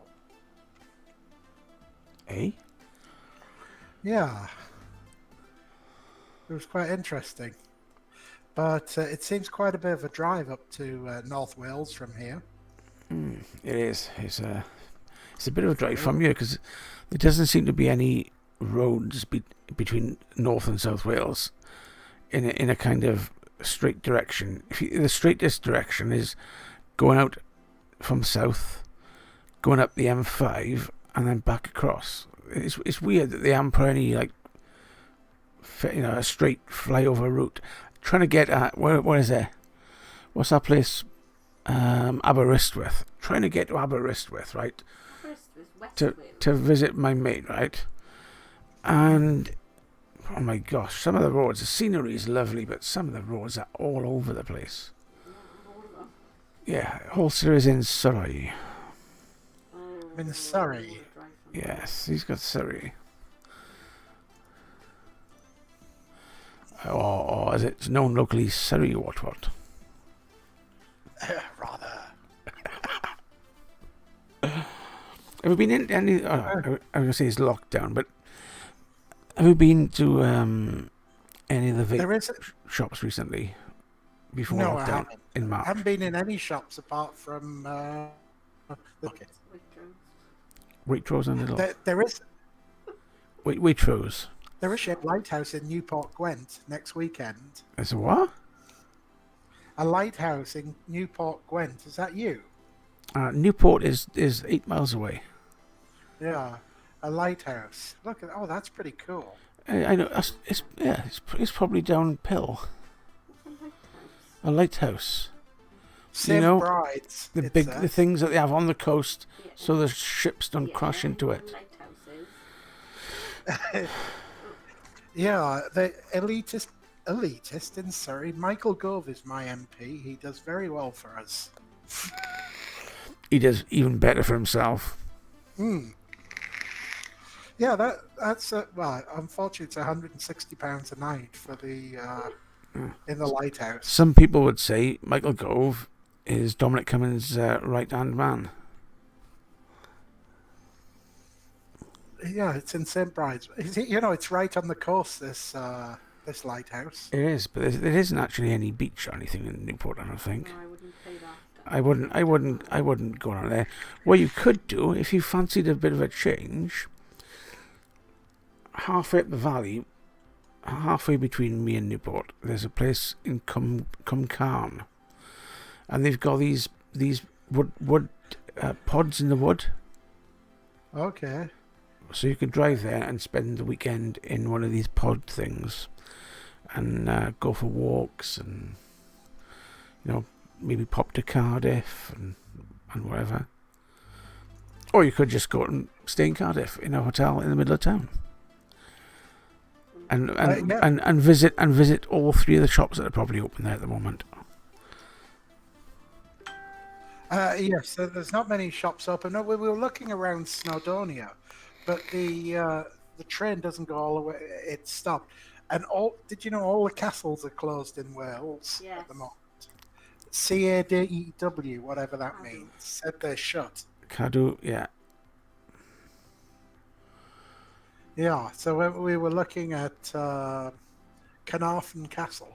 S1: Eh?
S3: Yeah, it was quite interesting, but it seems quite a bit of a drive up to North Wales from here.
S1: It is. It's a bit of a drive from you because there doesn't seem to be any roads between North and South Wales in a kind of straight direction. The straightest direction is going out from south, going up the M5, and then back across. It's weird that they haven't put any a straight flyover route. Trying to get at where is it? What's that place Aberystwyth. Trying to get to Aberystwyth, right?
S2: First was West
S1: To
S2: Wales.
S1: to visit my mate, right? And oh my gosh, some of the roads, the scenery is lovely, but some of the roads are all over the place.
S2: All of them.
S1: Yeah, Ulster is in Surrey.
S2: Oh,
S3: In Surrey?
S2: drive from
S1: Yes, he's got Surrey. Or as it's known locally, Surrey what?
S3: Rather.
S1: Have you been in any? I was going to say it's lockdown, but have you been to any of the
S3: There
S1: vape
S3: is.
S1: shops recently? Before
S3: No, I
S1: lockdown
S3: haven't.
S1: in
S3: I
S1: March.
S3: haven't been in any shops apart from the market.
S2: Waitrose.
S1: Waitrose and little.
S3: There is
S1: Waitrose.
S3: a lighthouse in Newport Gwent next weekend.
S1: It's a what?
S3: A lighthouse in Newport Gwent. Is that you?
S1: Newport is 8 miles away.
S3: Yeah, a lighthouse. Look at that's pretty cool.
S1: I know. It's probably downhill. A lighthouse.
S3: St.
S1: know,
S3: Bride's.
S1: The
S3: it
S1: the
S3: says.
S1: things that they have on the coast,
S2: Yeah.
S1: so the ships don't crash into it.
S2: Lighthouses.
S3: Yeah, the elitist in Surrey. Michael Gove is my MP. He does very well for us.
S1: He does even better for himself.
S3: Yeah, that's well. Unfortunately, it's £160 a night for the in the lighthouse.
S1: Some people would say Michael Gove is Dominic Cummings' right-hand man.
S3: Yeah, it's in St. Bride's. It's right on the coast. This lighthouse.
S1: It is, but there isn't actually any beach or anything in Newport. I don't think.
S2: No, I wouldn't pay that.
S1: I wouldn't go on there. What you could do, if you fancied a bit of a change, halfway up the valley, halfway between me and Newport, there's a place in Cumcarn, and they've got these wood pods in the wood,
S3: Okay.
S1: so you could drive there and spend the weekend in one of these pod things, and go for walks, and maybe pop to Cardiff and whatever. Or you could just go and stay in Cardiff in a hotel in the middle of town. And
S3: Yeah.
S1: and visit all three of the shops that are probably open there at the moment.
S3: Yes, so there's not many shops open. No, we were looking around Snowdonia, but the train doesn't go all the way. It stopped. And did you know all the castles are closed in Wales
S2: Yes.
S3: at the moment? CADEW, whatever that means, said they're shut.
S1: Cadw, yeah.
S3: Yeah, so we were looking at Carnarvon Castle.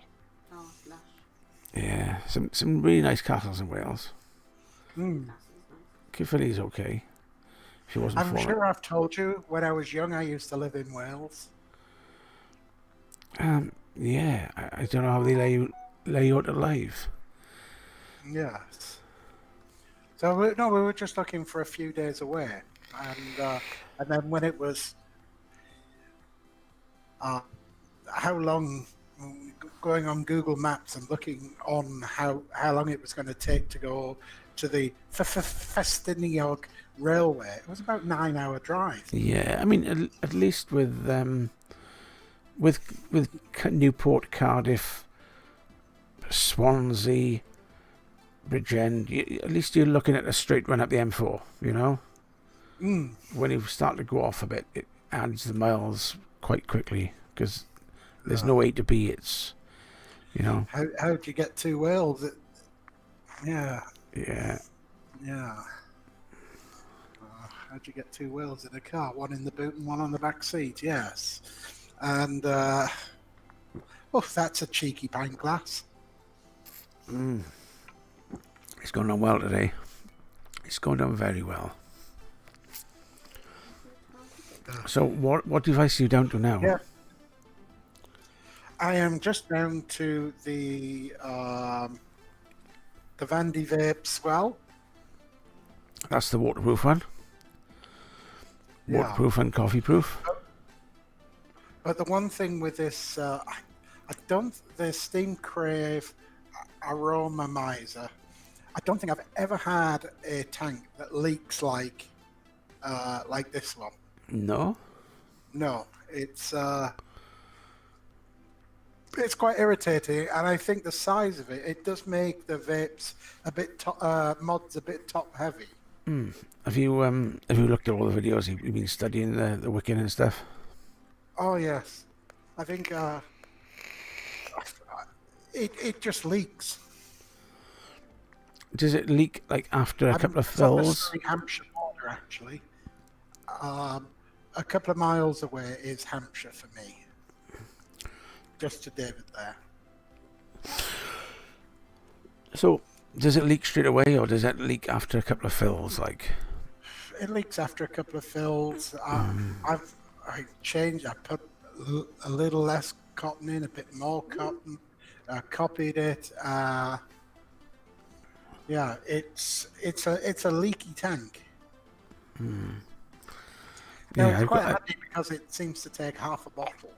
S2: Oh, flash.
S1: Yeah, some really nice castles in Wales.
S3: Mm.
S2: Castle's nice.
S1: Caerphilly's okay. If it wasn't
S3: I'm
S1: for
S3: sure I've told you, when I was young, I used to live in Wales.
S1: Yeah, I don't know how they lay you out alive.
S3: Yes. So we were just looking for a few days away, and then when it was how long, going on Google Maps and looking on how long it was going to take to go to the Festiniog Railway, it was about 9-hour drive.
S1: Yeah, I mean, at least with Newport, Cardiff, Swansea, Bridgend, at least you're looking at a straight run up the M4,
S3: Mm.
S1: When you start to go off a bit, it adds the miles quite quickly, because there's no A to B, it's,
S3: How'd you get to Wales? Yeah.
S1: Yeah.
S3: How'd you get 2 wheels in a car? One in the boot and one on the back seat, yes. And, that's a cheeky pint glass.
S1: It's going on well today. It's going on very well. So what device are you down to now?
S3: Yeah. I am just down to the Vandy Vape Swell.
S1: That's the waterproof one.
S3: Yeah.
S1: Waterproof and coffee proof.
S3: But the one thing with this, the Steam Crave Aroma Miser, I don't think I've ever had a tank that leaks like this one.
S1: No.
S3: No, it's quite irritating, and I think the size of it does make the vapes a bit mods a bit top heavy.
S1: Have you looked at all the videos? You've been studying the wicking and stuff.
S3: Oh yes, I think it just leaks.
S1: Does it leak like after a couple of
S3: It's on the
S1: fills?
S3: Surrey, Hampshire border, actually. A couple of miles away is Hampshire for me. Just to David there.
S1: So does it leak straight away, or does it leak after a couple of fills? Like,
S3: It leaks after a couple of fills. I changed. I put a little less cotton in, a bit more cotton. Copied it. Yeah, it's a leaky tank. Now,
S1: yeah,
S3: it's quite handy because it seems to take half a bottle.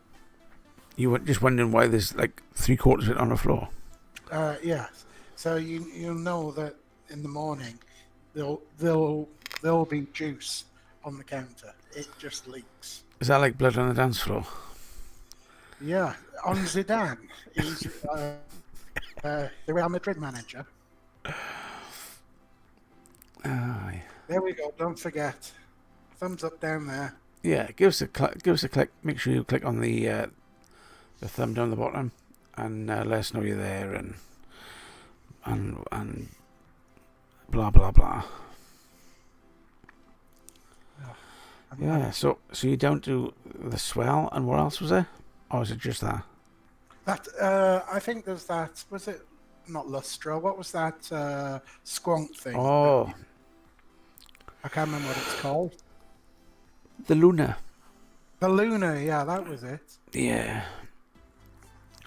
S1: you were just wondering why there's like 3/4 of it on the floor.
S3: Yes. So you'll know that in the morning there'll be juice on the counter. It just leaks.
S1: Is that like blood on the dance floor?
S3: Yeah. On Zidane, he's the Real Madrid manager.
S1: Aye.
S3: There we go. Don't forget. Thumbs up down there.
S1: Yeah, give us a click. Make sure you click on the thumb down the bottom, and let us know you're there, and blah blah blah. Yeah. So you down to the swell, and what else was there? Or is it just that?
S3: That I think there's that. Was it not Lustro? What was that squonk thing?
S1: Oh,
S3: I can't remember what it's called.
S1: the Luna.
S3: The Luna. Yeah, that was it.
S1: Yeah.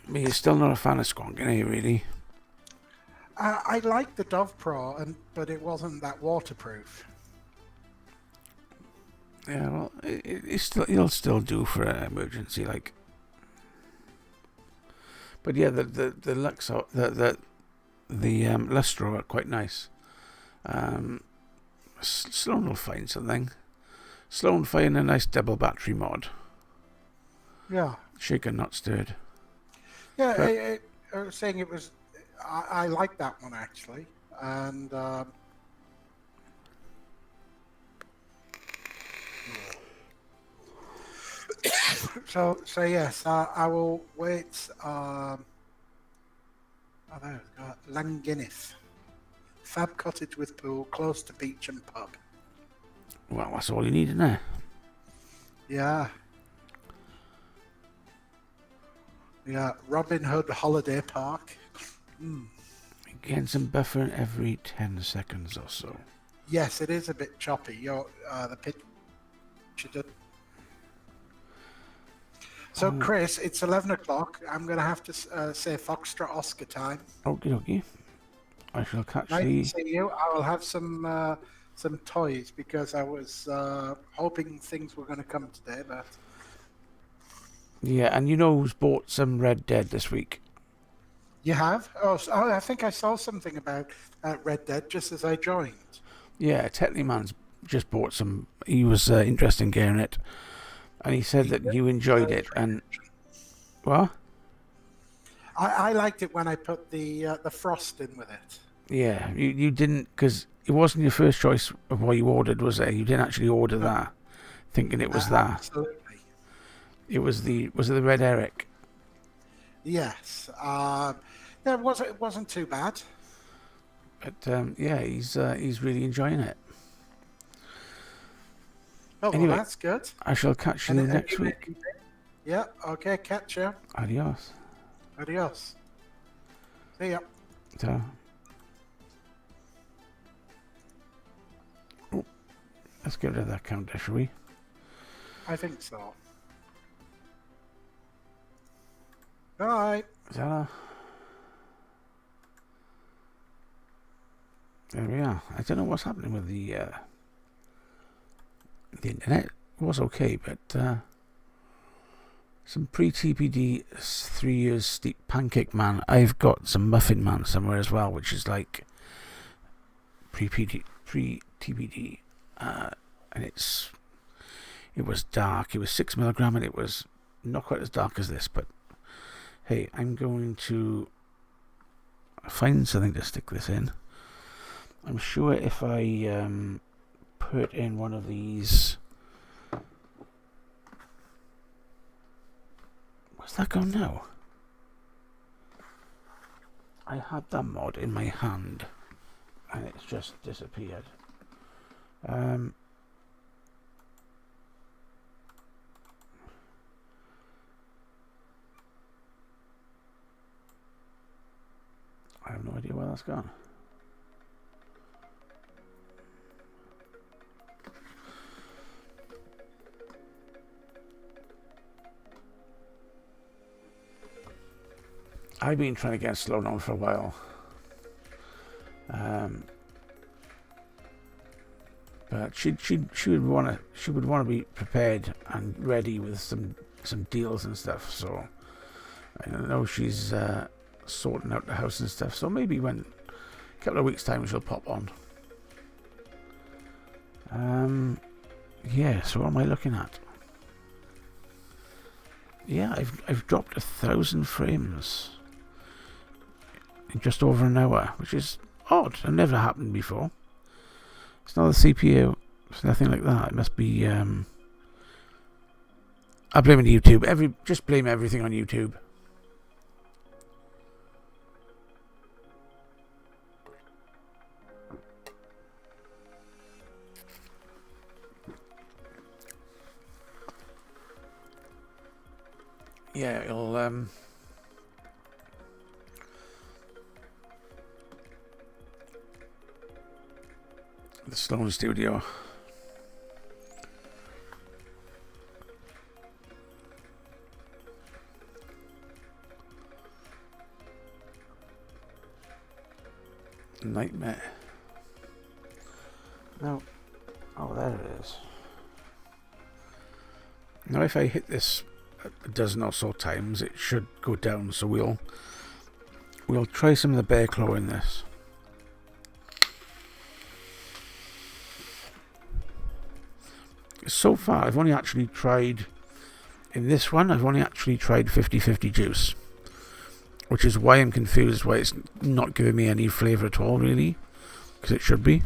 S1: But you're still not a fan of squonking, are you, really?
S3: I liked the Dove Pro, but it wasn't that waterproof.
S1: Yeah, well, it'll still do for an emergency, like. But yeah, the Luxor, the Lustro are quite nice. Sloan will find something. Sloan find a nice double battery mod.
S3: Yeah.
S1: Shaken, not stirred.
S3: Yeah, I was saying it was. I like that one actually, and so yes, I will wait. Oh, there we go. Languinnith, fab cottage with pool, close to beach and pub.
S1: Well, that's all you need, isn't it?
S3: Yeah. Yeah, Robin Hood Holiday Park.
S1: Getting some buffering every 10 seconds or so.
S3: Yes, it is a bit choppy. The picture did. So, Chris, it's 11 o'clock. I'm going to have to say Foxtrot Oscar time.
S1: Okie dokie. I shall catch
S3: Nice
S1: the...
S3: to see you. I will have some toys because I was hoping things were going to come today, but...
S1: Yeah, and you know who's bought some Red Dead this week?
S3: You have? Oh, I think I saw something about Red Dead just as I joined.
S1: Yeah, Tetley Man's just bought some. He was interested in getting it, and he said that you enjoyed it. And what?
S3: I liked it when I put the frost in with it.
S1: Yeah, you didn't, because it wasn't your first choice of what you ordered, was it? You didn't actually order that, thinking it was that.
S3: Absolutely.
S1: It was the Red Eric.
S3: Yes. It wasn't too bad.
S1: But yeah, he's really enjoying it.
S3: Oh,
S1: Anyway,
S3: well, that's good.
S1: I shall catch you next week.
S3: Yeah. Okay. Catch you.
S1: Adios.
S3: Adios. See ya.
S1: Ta. Oh, let's get rid of that counter, shall we?
S3: I think so. All right.
S1: Ta. There we are. I don't know what's happening with the internet. It was okay, but some pre-TPD 3 years steep pancake man. I've got some muffin man somewhere as well, which is like pre-TBD, and it was dark. It was 6 milligram, and it was not quite as dark as this. But hey, I'm going to find something to stick this in. I'm sure if I put in one of these, where's that gone now? I had that mod in my hand, and it's just disappeared. I have no idea where that's gone. I've been trying to get slow down for a while. But she would want to be prepared and ready with some deals and stuff. So I know she's sorting out the house and stuff. So maybe when a couple of weeks time she'll pop on. Yeah. So what am I looking at? Yeah, I've dropped 1,000 frames in just over an hour, which is odd. It never happened before. It's not the CPU. It's nothing like that. It must be. I blame it on YouTube. Just blame everything on YouTube. Yeah, it'll the Sloan Studio. Nightmare. No. Oh, there it is. Now if I hit this a dozen or so times, it should go down. So we'll try some of the bear claw in this. So far, I've only actually tried, in this one, I've only actually tried 50-50 juice, which is why I'm confused why it's not giving me any flavour at all, really, because it should be.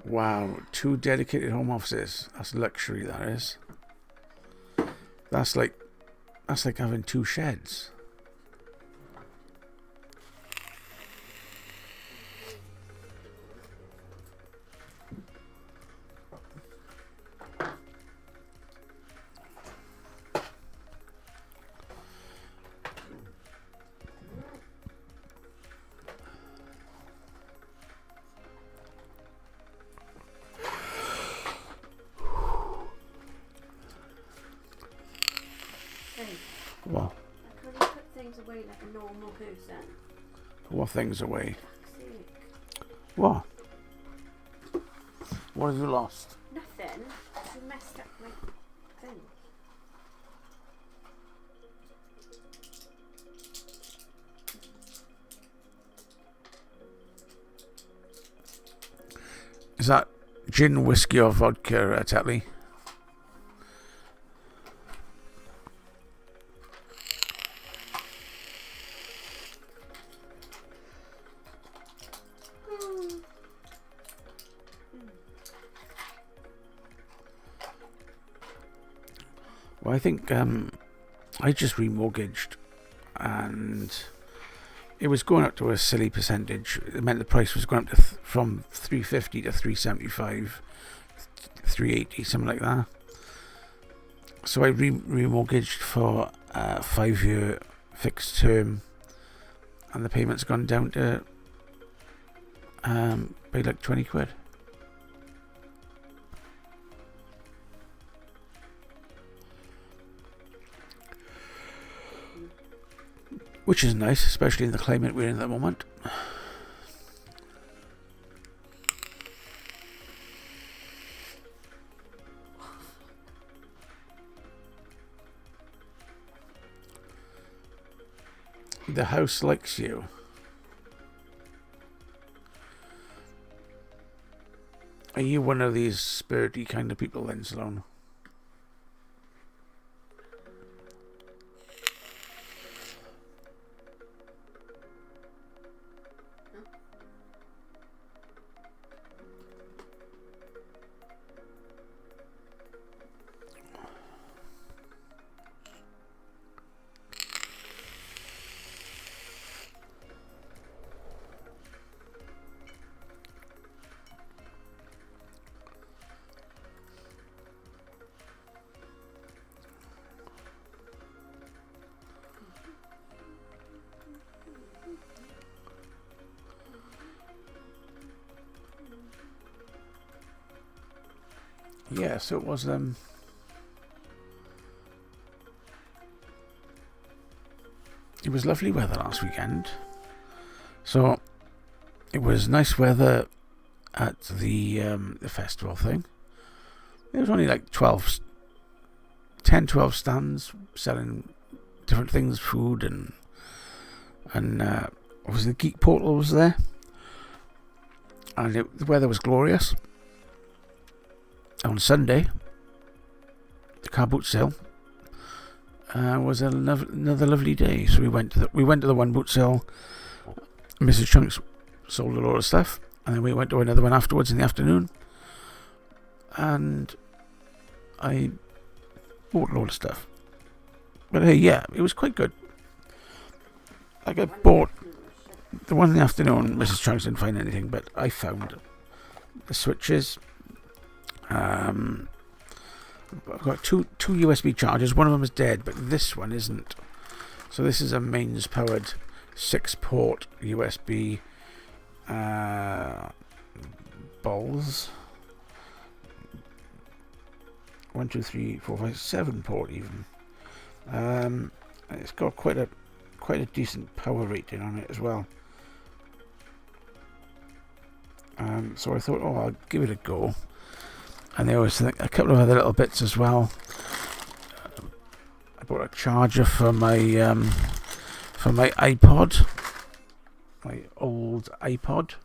S1: Wow, 2 dedicated home offices. That's luxury, that is. That's like having 2 sheds. What?
S2: I couldn't put things away like a normal person.
S1: What things away?
S2: Fuck's sake.
S1: What? What have you lost?
S2: Nothing. You messed up my thing.
S1: Is that gin, whiskey, or vodka, Tetley? Well, I think I just remortgaged, and it was going up to a silly percentage. It meant the price was going up to from 350 to 375, 380, something like that. So I remortgaged for a 5-year fixed term, and the payment's gone down to by like 20 quid. which is nice, especially in the climate we're in at the moment. The house likes you. Are you one of these spirity kind of people then, Sloan? Yeah, so it was it was lovely weather last weekend. So it was nice weather at the festival thing. There was only like 12 stands selling different things, food and obviously the Geek Portal was there, and the weather was glorious. On Sunday, the car boot sale was another lovely day. So we went to the one boot sale. Mrs. Chunks sold a lot of stuff, and then we went to another one afterwards in the afternoon, and I bought a lot of stuff. But hey, yeah, it was quite good. Like I bought the one in the afternoon. Mrs. Chunks didn't find anything, but I found the switches. I've got two USB chargers. One of them is dead, but this one isn't. So this is a mains powered 6-port USB balls. 1, 2, 3, 4, 5, 7-port even. And it's got quite a decent power rating on it as well. So I thought, I'll give it a go. And there was a couple of other little bits as well. I bought a charger for my iPod, my old iPod.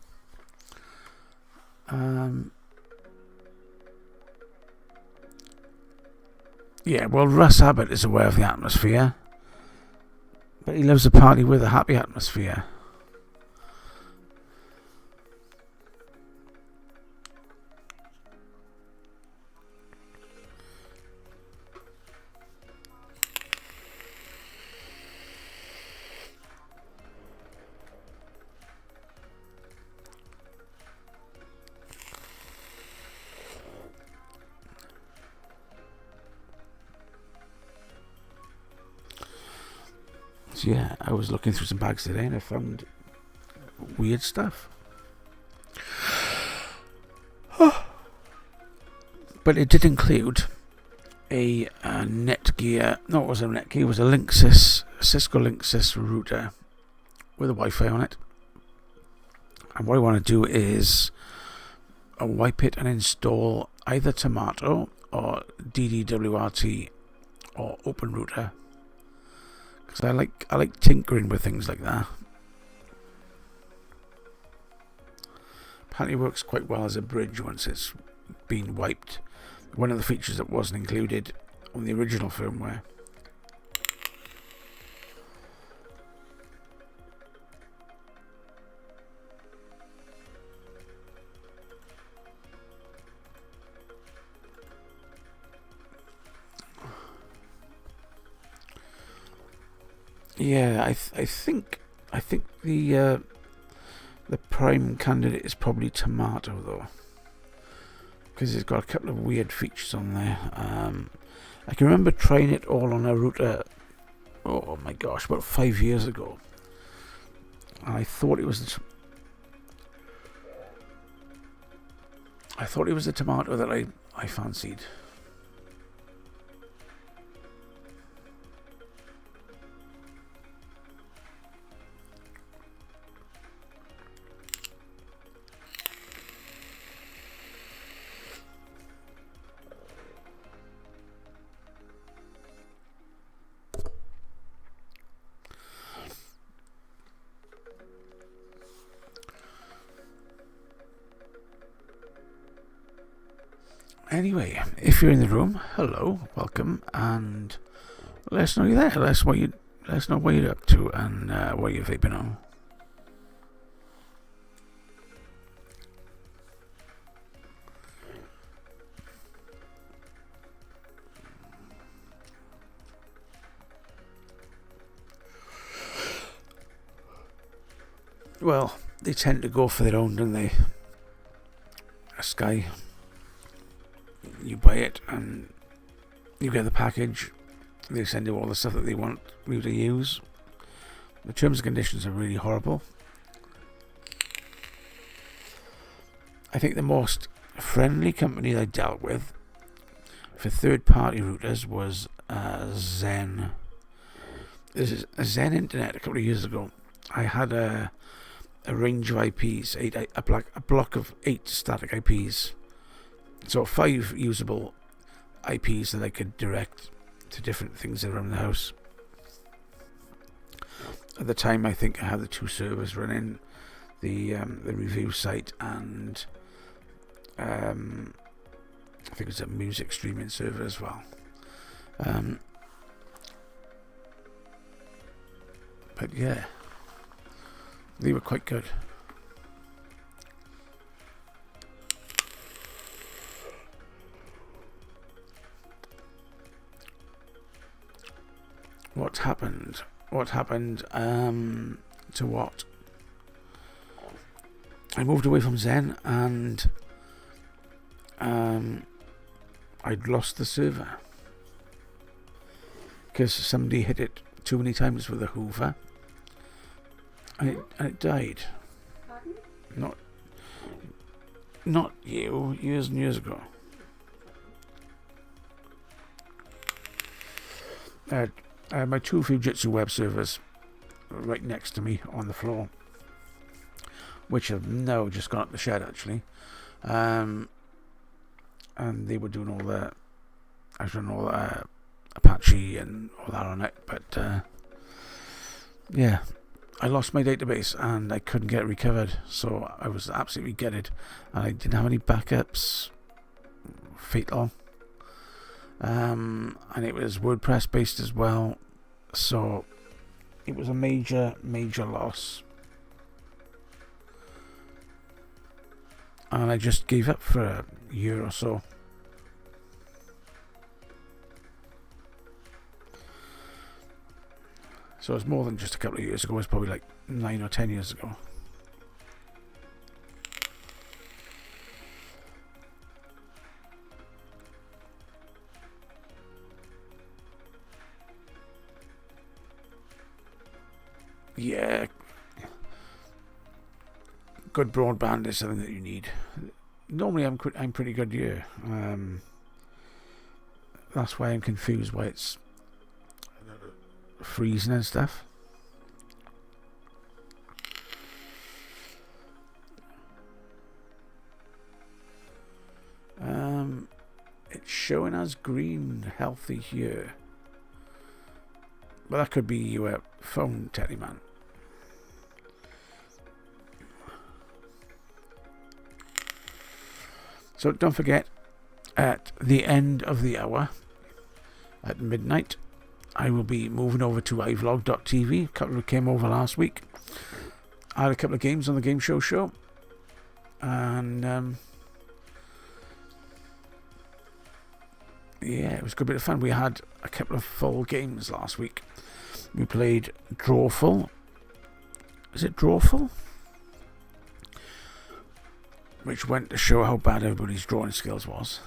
S1: Yeah, well, Russ Abbott is aware of the atmosphere, but he loves a party with a happy atmosphere. So yeah, I was looking through some bags today and I found weird stuff. But it did include a Netgear. No, it wasn't a Netgear. It was a Cisco Linksys router with a Wi-Fi on it. And what I want to do is wipe it and install either Tomato or DDWRT or OpenRouter. Because I like tinkering with things like that. Apparently works quite well as a bridge once it's been wiped. One of the features that wasn't included on the original firmware. Yeah, I think the prime candidate is probably Tomato though, because it's got a couple of weird features on there. I can remember trying it all on a router. Oh my gosh, about 5 years ago. And I thought it was the Tomato that I fancied. Anyway, if you're in the room, hello, welcome, and let us know you're there. Let us know what you're up to and what you're vaping on. Well, they tend to go for their own, don't they? A Sky. You buy it and you get the package. They send you all the stuff that they want you to use. The terms and conditions are really horrible. I think the most friendly company I dealt with for third-party routers was Zen. This is a Zen Internet a couple of years ago. I had a range of IPs, a block of 8 static IPs. So 5 usable IPs that I could direct to different things around the house. At the time, I think I had the 2 servers running, the review site and I think it was a music streaming server as well. But yeah, they were quite good. What happened? What happened to what? I moved away from Zen and I'd lost the server because somebody hit it too many times with a Hoover and it died.
S2: Pardon?
S1: Not you, years and years ago. I had my 2 Fujitsu web servers right next to me on the floor, which have now just gone up the shed actually, and they were doing all the, I was running all Apache and all that on it, but yeah, I lost my database and I couldn't get it recovered, so I was absolutely gutted, and I didn't have any backups. Fatal. And it was WordPress based as well, so it was a major loss, and I just gave up for a year or so. So it's more than just a couple of years ago. It's probably like 9 or 10 years ago. Yeah, good broadband is something that you need. Normally, I'm pretty good here. That's why I'm confused why it's freezing and stuff. It's showing us green, healthy here. But that could be your phone, Teddy Man. So don't forget, at the end of the hour, at midnight, I will be moving over to iVlog.tv. A couple who came over last week. I had a couple of games on the Game Show. And yeah, it was a good bit of fun. We had a couple of full games last week. We played Drawful. Is it Drawful? Which went to show how bad everybody's drawing skills was.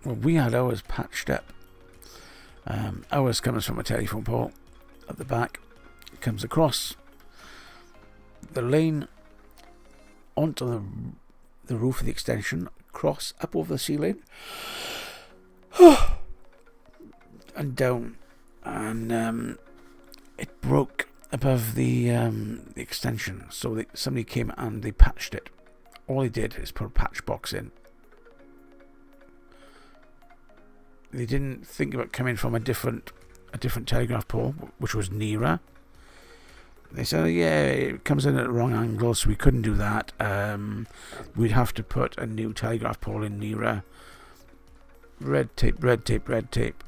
S1: Well, we had ours patched up. Ours comes from a telephone pole at the back. It comes across the lane onto the roof of the extension, cross up over the ceiling and down, and it broke above the extension, so somebody came and they patched it. All they did is put a patch box in, they didn't think about coming from a different telegraph pole, which was nearer. They said, oh, yeah, it comes in at the wrong angle, so we couldn't do that. We'd have to put a new telegraph pole in nearer. Red tape, red tape, red tape.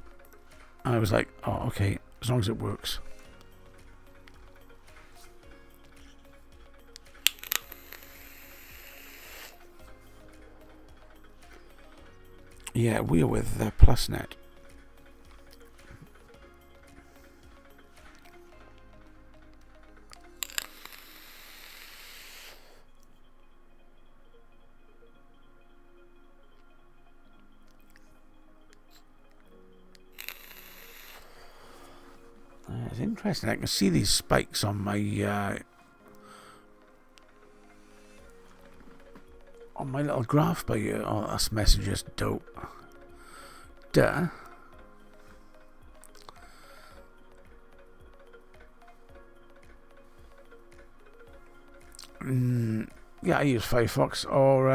S1: And I was like, oh, okay, as long as it works. Yeah, we are with PlusNet. It's interesting. I can see these spikes on my little graph by you. Oh, this message is dope. Duh. Yeah, I use Firefox or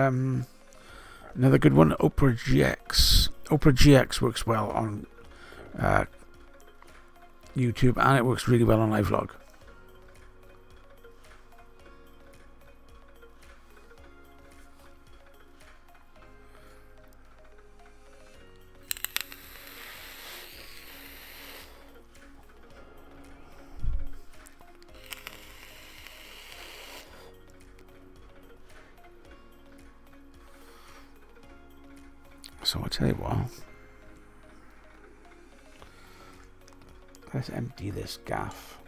S1: another good one, Opera GX. Opera GX works well on YouTube, and it works really well on iVlog. So I'll tell you what. Let's empty this gaff.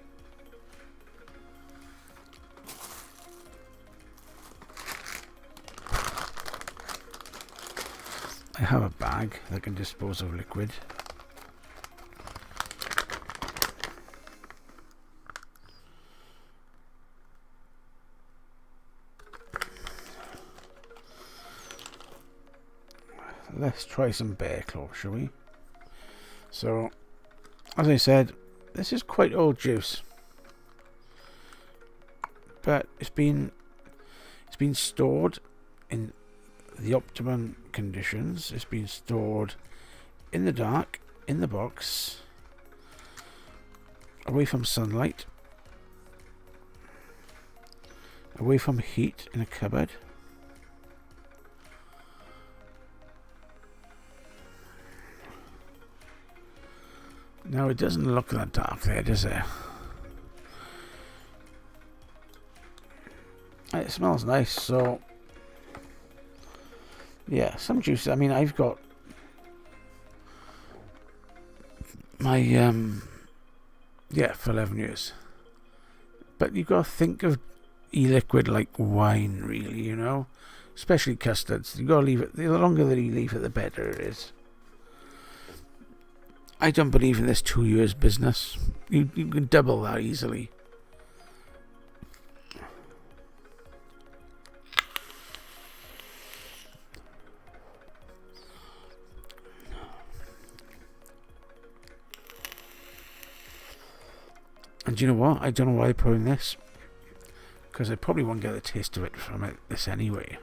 S1: I have a bag that can dispose of liquid. Let's try some bear claw, shall we? So, as I said, this is quite old juice, but it's been stored in the optimum conditions. It's been stored in the dark, in the box, away from sunlight, away from heat, in a cupboard. Now, it doesn't look that dark there, does it? It smells nice, so... yeah, some juice. I mean, I've got my, yeah, for 11 years. But you've got to think of e-liquid like wine, really, you know? Especially custards. You've got to leave it... the longer that you leave it, the better it is. I don't believe in this 2 years business. You can double that easily. And do you know what? I don't know why I put in this. Because I probably won't get the taste of it from this anyway.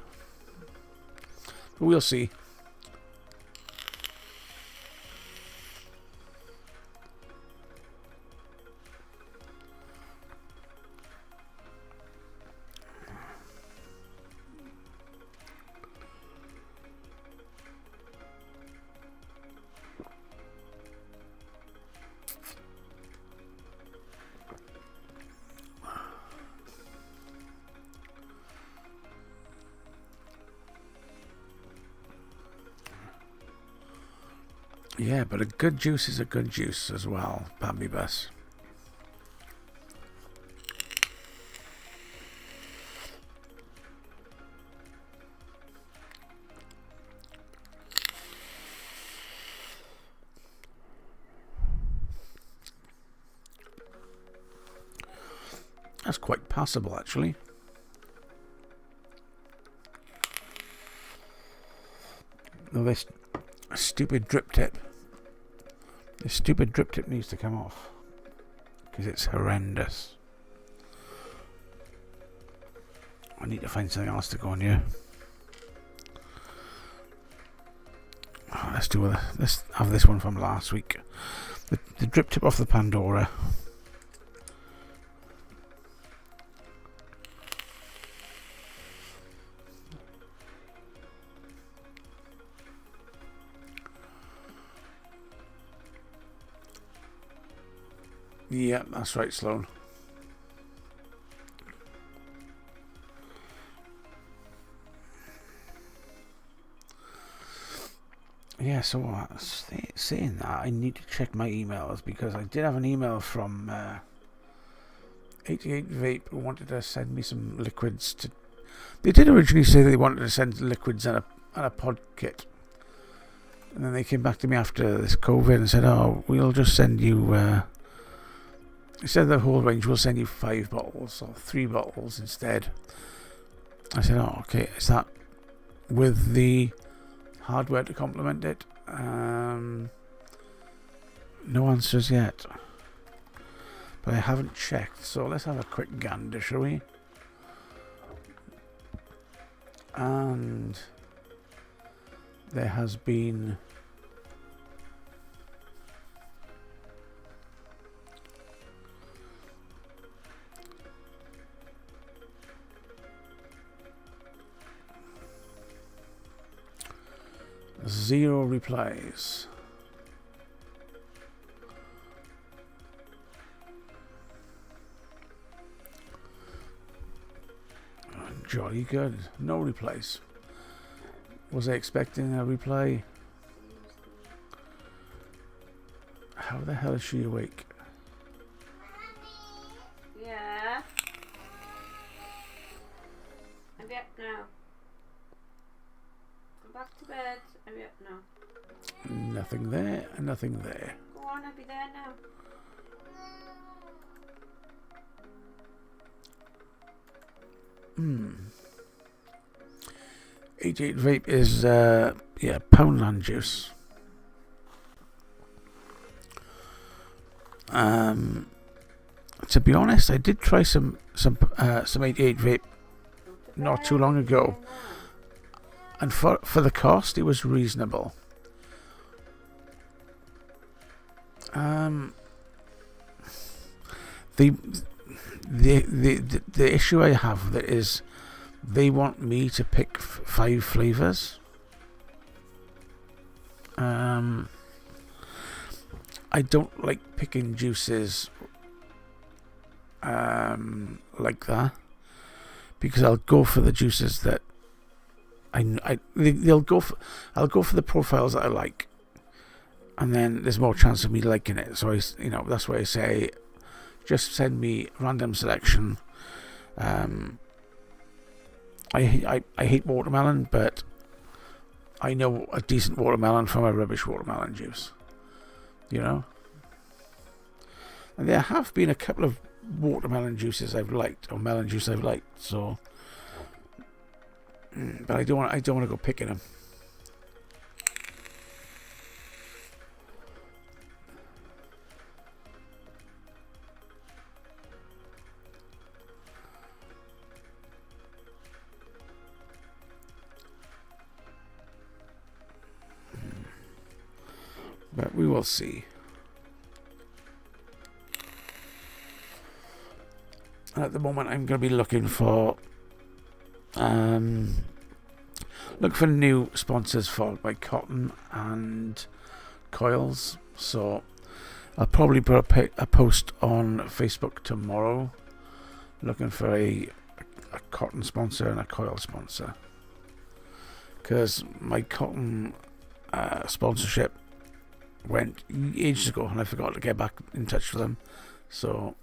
S1: But we'll see. Yeah, but a good juice is a good juice as well, Bambi Bus. That's quite passable, actually. Though this stupid drip tip. This stupid drip tip needs to come off. Because it's horrendous. I need to find something else to go on here. let's have this one from last week. The drip tip off the Pandora. Yeah, that's right, Sloan. Yeah, so saying that, I need to check my emails because I did have an email from 88 Vape who wanted to send me some liquids. They did originally say they wanted to send liquids and a pod kit. And then they came back to me after this COVID and said, oh, we'll just send you... instead of the whole range, we'll send you 5 bottles or 3 bottles instead. I said, oh, okay, is that with the hardware to complement it? No answers yet. But I haven't checked, so let's have a quick gander, shall we? And there has been... zero replies. Jolly good. No replies. Was I expecting a reply? How the hell is she awake?
S2: Yeah. I'm up now. Go back to bed. I'm up now.
S1: Nothing there and nothing there.
S2: Go on, I'll be there now.
S1: Hmm. 88 Vape is Poundland juice. To be honest, I did try some 88 Vape not too long ago, and for the cost, it was reasonable. The issue I have with it is they want me to pick 5 flavors. I don't like picking juices like that, because I'll go for the juices that I'll go for the profiles that I like, and then there's more chance of me liking it. So that's why I say just send me random selection. I hate watermelon, but I know a decent watermelon from a rubbish watermelon juice. And there have been a couple of watermelon juices I've liked, or melon juice I've liked. So, but I don't want to go picking them. But we will see. And at the moment, I'm going to be looking for new sponsors for my cotton and coils. So I'll probably put a post on Facebook tomorrow, looking for a cotton sponsor and a coil sponsor, because my cotton sponsorship went ages ago and I forgot to get back in touch with them. So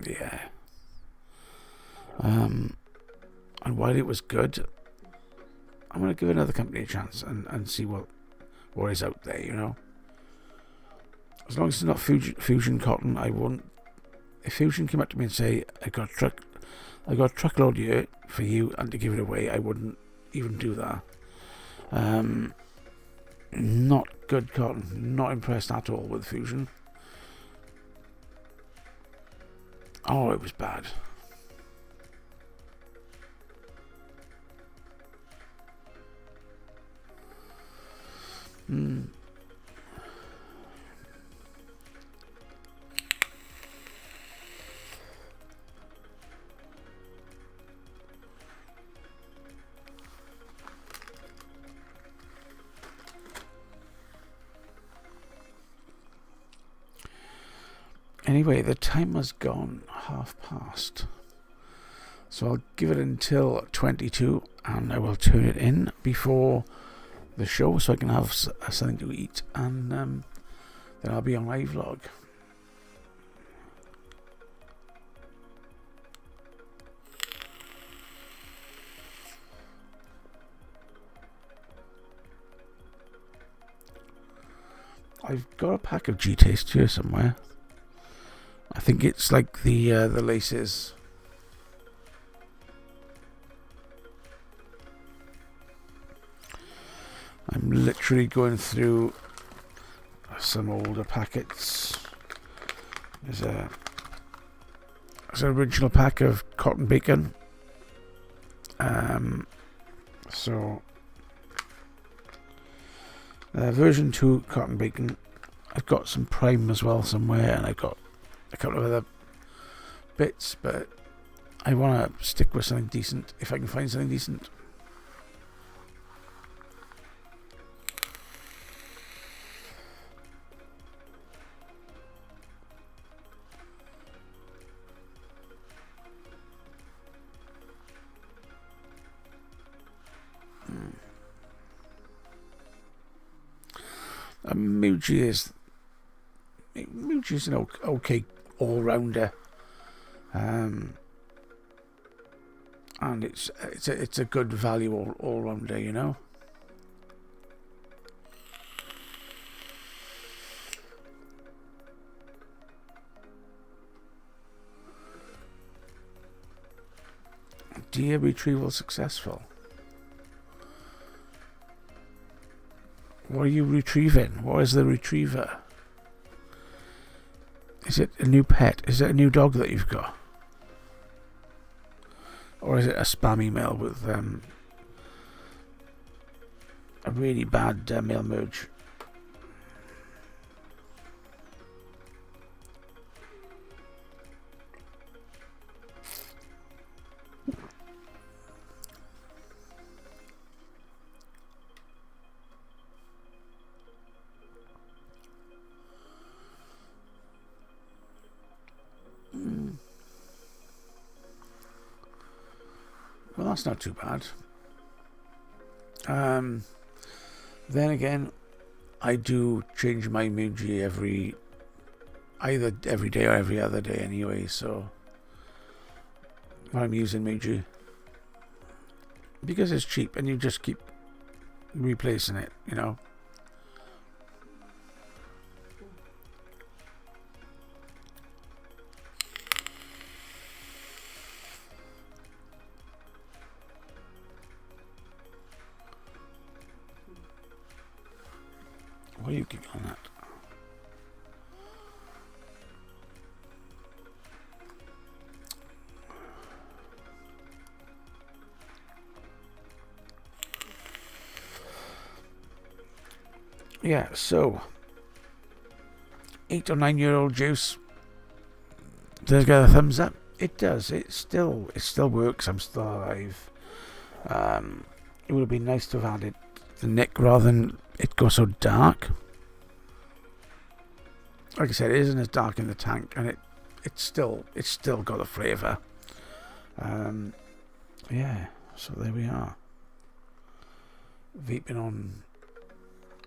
S1: yeah, and while it was good, I'm going to give another company a chance and see what is out there. As long as it's not Fusion Cotton, I won't. If Fusion came up to me and say I got a truckload here for you and to give it away, I wouldn't even do that. Not good cotton. Not impressed at all with Fusion. Oh, it was bad. Anyway, the timer's gone 5:30. So I'll give it until 22 and I will turn it in before the show so I can have something to eat, and then I'll be on my vlog. I've got a pack of G-Taste here somewhere. I think it's like the laces. I'm literally going through some older packets. There's an original pack of cotton bacon. So version 2 cotton bacon. I've got some prime as well somewhere, and I've got a couple of other bits, but I want to stick with something decent if I can find something decent. Muji's an okay all-rounder, and it's a good value all-rounder, you know. Deer retrieval successful. What are you retrieving? What is the retriever? Is it a new pet? Is it a new dog that you've got? Or is it a spam email with a really bad mail merge? Well, that's not too bad. Then again, I do change my Muji either every day or every other day anyway, so when I'm using Muji, because it's cheap and you just keep replacing it, you know. What are you giggling at? Yeah, so 8 or 9 year old juice. Does it get a thumbs up? It does. It still works. I'm still alive. It would have been nice to have added the nick rather than it go so dark. Like I said, it isn't as dark in the tank, and it's still got the flavour. Yeah, so there we are. Vaping on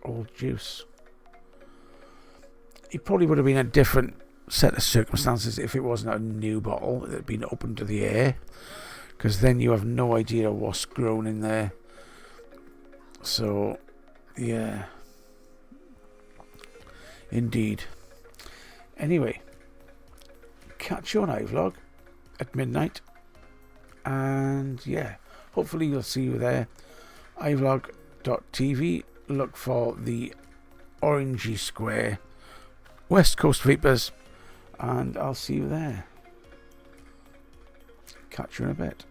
S1: old juice. It probably would have been a different set of circumstances if it wasn't a new bottle that had been opened to the air, because then you have no idea what's grown in there. So, yeah. Indeed. Anyway, catch you on iVlog at midnight. And yeah, hopefully you'll see you there. iVlog.tv. Look for the orangey square West Coast Vapors, and I'll see you there. Catch you in a bit.